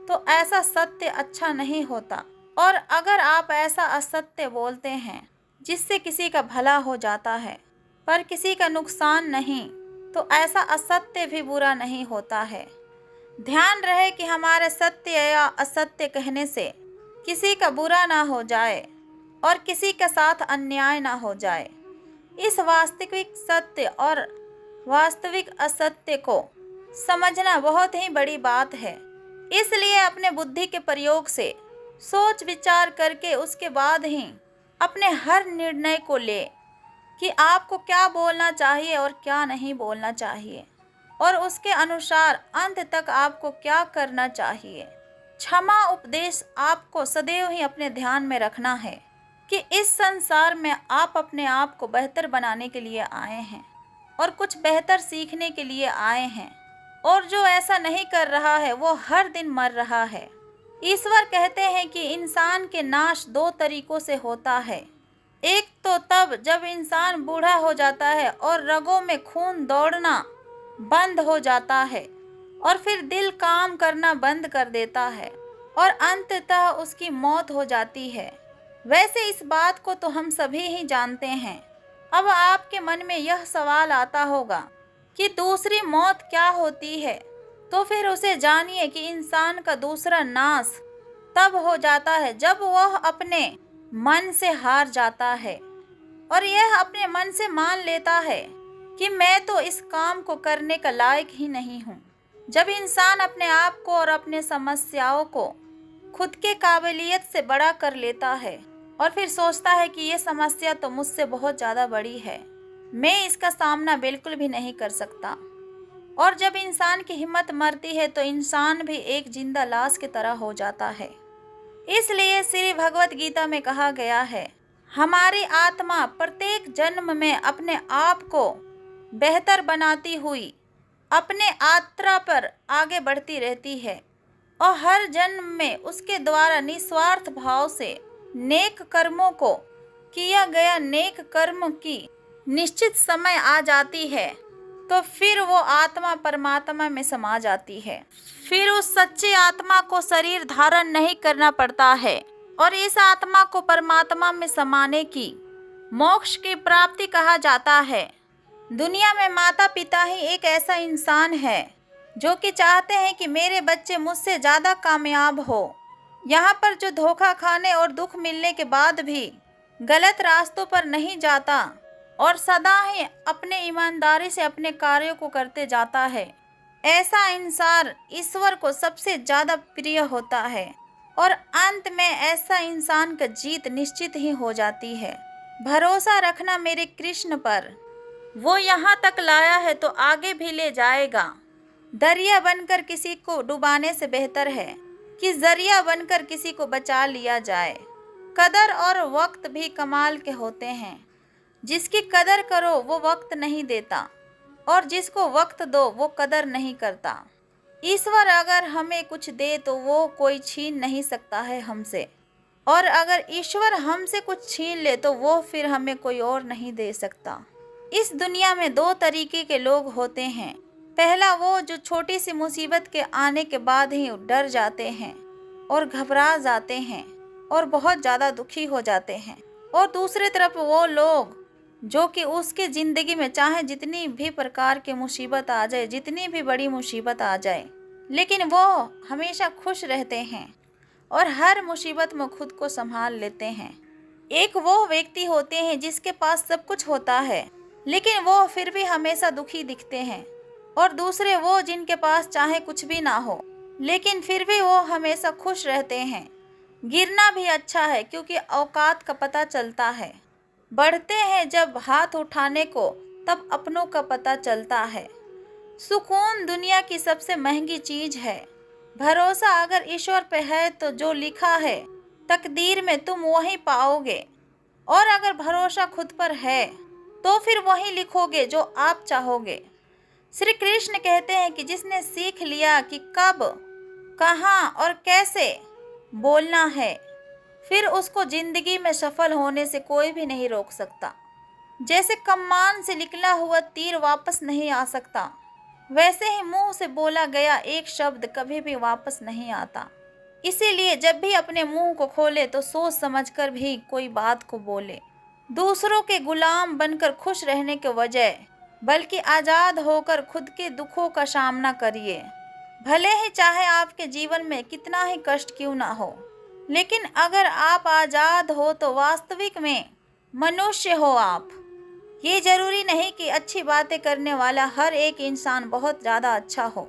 तो ऐसा सत्य अच्छा नहीं होता। और अगर आप ऐसा असत्य बोलते हैं जिससे किसी का भला हो जाता है पर किसी का नुकसान नहीं, तो ऐसा असत्य भी बुरा नहीं होता है। ध्यान रहे कि हमारे सत्य या असत्य कहने से किसी का बुरा ना हो जाए और किसी के साथ अन्याय ना हो जाए। इस वास्तविक सत्य और वास्तविक असत्य को समझना बहुत ही बड़ी बात है। इसलिए अपने बुद्धि के प्रयोग से सोच विचार करके उसके बाद ही अपने हर निर्णय को ले कि आपको क्या बोलना चाहिए और क्या नहीं बोलना चाहिए, और उसके अनुसार अंत तक आपको क्या करना चाहिए। क्षमा उपदेश आपको सदैव ही अपने ध्यान में रखना है कि इस संसार में आप अपने आप को बेहतर बनाने के लिए आए हैं और कुछ बेहतर सीखने के लिए आए हैं, और जो ऐसा नहीं कर रहा है वो हर दिन मर रहा है। ईश्वर कहते हैं कि इंसान के नाश दो तरीकों से होता है। एक तो तब जब इंसान बूढ़ा हो जाता है और रगों में खून दौड़ना बंद हो जाता है और फिर दिल काम करना बंद कर देता है और अंततः उसकी मौत हो जाती है। वैसे इस बात को तो हम सभी ही जानते हैं। अब आपके मन में यह सवाल आता होगा कि दूसरी मौत क्या होती है, तो फिर उसे जानिए कि इंसान का दूसरा नाश तब हो जाता है जब वह अपने मन से हार जाता है और यह अपने मन से मान लेता है कि मैं तो इस काम को करने का लायक ही नहीं हूँ। जब इंसान अपने आप को और अपने समस्याओं को खुद के काबिलियत से बड़ा कर लेता है और फिर सोचता है कि ये समस्या तो मुझसे बहुत ज़्यादा बड़ी है, मैं इसका सामना बिल्कुल भी नहीं कर सकता। और जब इंसान की हिम्मत मरती है तो इंसान भी एक जिंदा लाश की तरह हो जाता है। इसलिए श्री भगवत गीता में कहा गया है, हमारी आत्मा प्रत्येक जन्म में अपने आप को बेहतर बनाती हुई अपने यात्रा पर आगे बढ़ती रहती है और हर जन्म में उसके द्वारा निस्वार्थ भाव से नेक कर्मों को किया गया नेक कर्म की निश्चित समय आ जाती है तो फिर वो आत्मा परमात्मा में समा जाती है। फिर उस सच्ची आत्मा को शरीर धारण नहीं करना पड़ता है और इस आत्मा को परमात्मा में समाने की मोक्ष की प्राप्ति कहा जाता है। दुनिया में माता पिता ही एक ऐसा इंसान है जो कि चाहते हैं कि मेरे बच्चे मुझसे ज़्यादा कामयाब हो। यहाँ पर जो धोखा खाने और दुख मिलने के बाद भी गलत रास्तों पर नहीं जाता और सदा ही अपने ईमानदारी से अपने कार्यों को करते जाता है, ऐसा इंसान ईश्वर को सबसे ज़्यादा प्रिय होता है और अंत में ऐसा इंसान का जीत निश्चित ही हो जाती है। भरोसा रखना मेरे कृष्ण पर, वो यहाँ तक लाया है तो आगे भी ले जाएगा। दरिया बनकर किसी को डुबाने से बेहतर है कि जरिया बनकर किसी को बचा लिया जाए। कदर और वक्त भी कमाल के होते हैं। जिसकी कदर करो वो वक्त नहीं देता और जिसको वक्त दो वो कदर नहीं करता। ईश्वर अगर हमें कुछ दे तो वो कोई छीन नहीं सकता है हमसे, और अगर ईश्वर हमसे कुछ छीन ले तो वो फिर हमें कोई और नहीं दे सकता। इस दुनिया में दो तरीके के लोग होते हैं। पहला वो जो छोटी सी मुसीबत के आने के बाद ही डर जाते हैं और घबरा जाते हैं और बहुत ज़्यादा दुखी हो जाते हैं, और दूसरी तरफ वो लोग जो कि उसके ज़िंदगी में चाहे जितनी भी प्रकार की मुसीबत आ जाए, जितनी भी बड़ी मुसीबत आ जाए, लेकिन वो हमेशा खुश रहते हैं और हर मुसीबत में खुद को संभाल लेते हैं। एक वो व्यक्ति होते हैं जिसके पास सब कुछ होता है लेकिन वो फिर भी हमेशा दुखी दिखते हैं, और दूसरे वो जिनके पास चाहे कुछ भी ना हो लेकिन फिर भी वो हमेशा खुश रहते हैं। गिरना भी अच्छा है क्योंकि औकात का पता चलता है। बढ़ते हैं जब हाथ उठाने को तब अपनों का पता चलता है। सुकून दुनिया की सबसे महंगी चीज है। भरोसा अगर ईश्वर पे है तो जो लिखा है तकदीर में तुम वही पाओगे, और अगर भरोसा खुद पर है तो फिर वही लिखोगे जो आप चाहोगे। श्री कृष्ण कहते हैं कि जिसने सीख लिया कि कब, कहाँ और कैसे बोलना है, फिर उसको जिंदगी में सफल होने से कोई भी नहीं रोक सकता। जैसे कमान से निकला हुआ तीर वापस नहीं आ सकता, वैसे ही मुंह से बोला गया एक शब्द कभी भी वापस नहीं आता। इसीलिए जब भी अपने मुंह को खोले तो सोच समझकर भी कोई बात को बोले। दूसरों के गुलाम बनकर खुश रहने के बजाय बल्कि आज़ाद होकर खुद के दुखों का सामना करिए। भले ही चाहे आपके जीवन में कितना ही कष्ट क्यों ना हो, लेकिन अगर आप आज़ाद हो तो वास्तविक में मनुष्य हो आप। ये जरूरी नहीं कि अच्छी बातें करने वाला हर एक इंसान बहुत ज़्यादा अच्छा हो,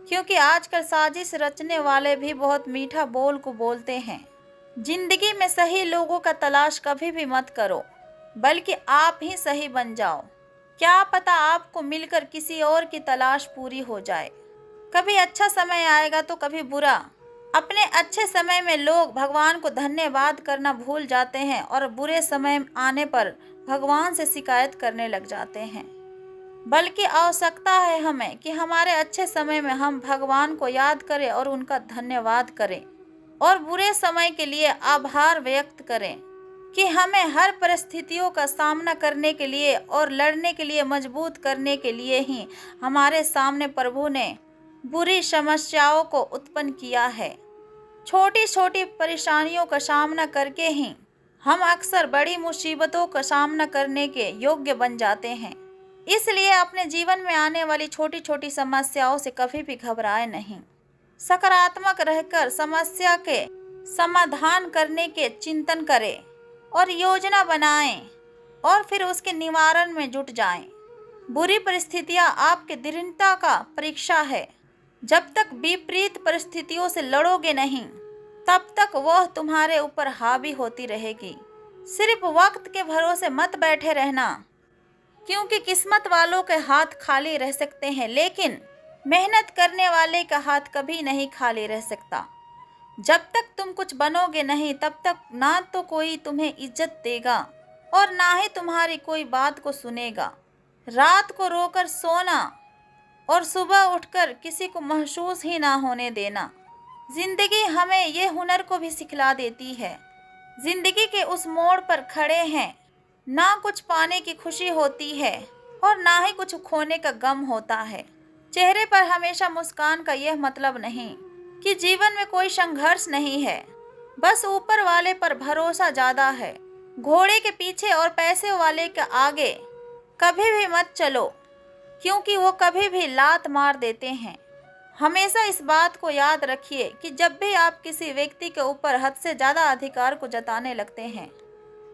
क्योंकि आजकल साजिश रचने वाले भी बहुत मीठा बोल को बोलते हैं। जिंदगी में सही लोगों का तलाश कभी भी मत करो, बल्कि आप ही सही बन जाओ। क्या पता आपको मिलकर किसी और की तलाश पूरी हो जाए। कभी अच्छा समय आएगा तो कभी बुरा। अपने अच्छे समय में लोग भगवान को धन्यवाद करना भूल जाते हैं और बुरे समय आने पर भगवान से शिकायत करने लग जाते हैं। बल्कि आवश्यकता है हमें कि हमारे अच्छे समय में हम भगवान को याद करें और उनका धन्यवाद करें। और बुरे समय के लिए आभार व्यक्त करें कि हमें हर परिस्थितियों का सामना करने के लिए और लड़ने के लिए मजबूत करने के लिए ही हमारे सामने प्रभु ने बुरी समस्याओं को उत्पन्न किया है। छोटी छोटी परेशानियों का सामना करके ही हम अक्सर बड़ी मुसीबतों का सामना करने के योग्य बन जाते हैं। इसलिए अपने जीवन में आने वाली छोटी छोटी समस्याओं से कभी भी घबराए नहीं। सकारात्मक रहकर समस्या के समाधान करने के चिंतन करें और योजना बनाएं और फिर उसके निवारण में जुट जाएं। बुरी परिस्थितियां आपके दृढ़ता का परीक्षा है। जब तक विपरीत परिस्थितियों से लड़ोगे नहीं, तब तक वह तुम्हारे ऊपर हावी होती रहेगी। सिर्फ वक्त के भरोसे मत बैठे रहना, क्योंकि किस्मत वालों के हाथ खाली रह सकते हैं, लेकिन मेहनत करने वाले का हाथ कभी नहीं खाली रह सकता। जब तक तुम कुछ बनोगे नहीं, तब तक ना तो कोई तुम्हें इज्जत देगा और ना ही तुम्हारी कोई बात को सुनेगा। रात को रोकर सोना और सुबह उठकर किसी को महसूस ही ना होने देना। जिंदगी हमें ये हुनर को भी सिखला देती है। जिंदगी के उस मोड़ पर खड़े हैं, ना कुछ पाने की खुशी होती है और ना ही कुछ खोने का गम होता है। चेहरे पर हमेशा मुस्कान का यह मतलब नहीं कि जीवन में कोई संघर्ष नहीं है, बस ऊपर वाले पर भरोसा ज्यादा है। घोड़े के पीछे और पैसे वाले के आगे कभी भी मत चलो, क्योंकि वो कभी भी लात मार देते हैं। हमेशा इस बात को याद रखिए कि जब भी आप किसी व्यक्ति के ऊपर हद से ज़्यादा अधिकार को जताने लगते हैं,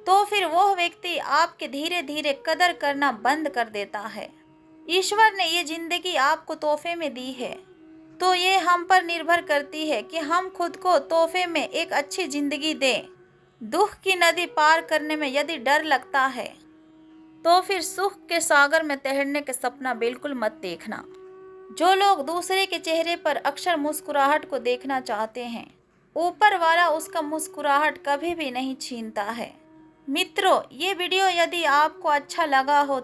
तो फिर वह व्यक्ति आपके धीरे धीरे कदर करना बंद कर देता है। ईश्वर ने ये जिंदगी आपको तोहफे में दी है, तो ये हम पर निर्भर करती है कि हम खुद को तोहफे में एक अच्छी जिंदगी दें। दुख की नदी पार करने में यदि डर लगता है, तो फिर सुख के सागर में तैरने का सपना बिल्कुल मत देखना। जो लोग दूसरे के चेहरे पर अक्सर मुस्कुराहट को देखना चाहते हैं, ऊपर वाला उसका मुस्कुराहट कभी भी नहीं छीनता है। मित्रों, ये वीडियो यदि आपको अच्छा लगा हो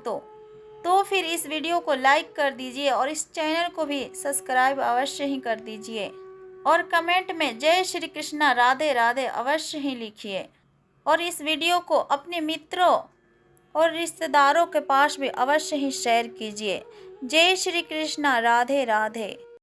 तो फिर इस वीडियो को लाइक कर दीजिए और इस चैनल को भी सब्सक्राइब अवश्य ही कर दीजिए और कमेंट में जय श्री कृष्णा राधे राधे अवश्य ही लिखिए और इस वीडियो को अपने मित्रों और रिश्तेदारों के पास भी अवश्य ही शेयर कीजिए। जय श्री कृष्णा राधे राधे।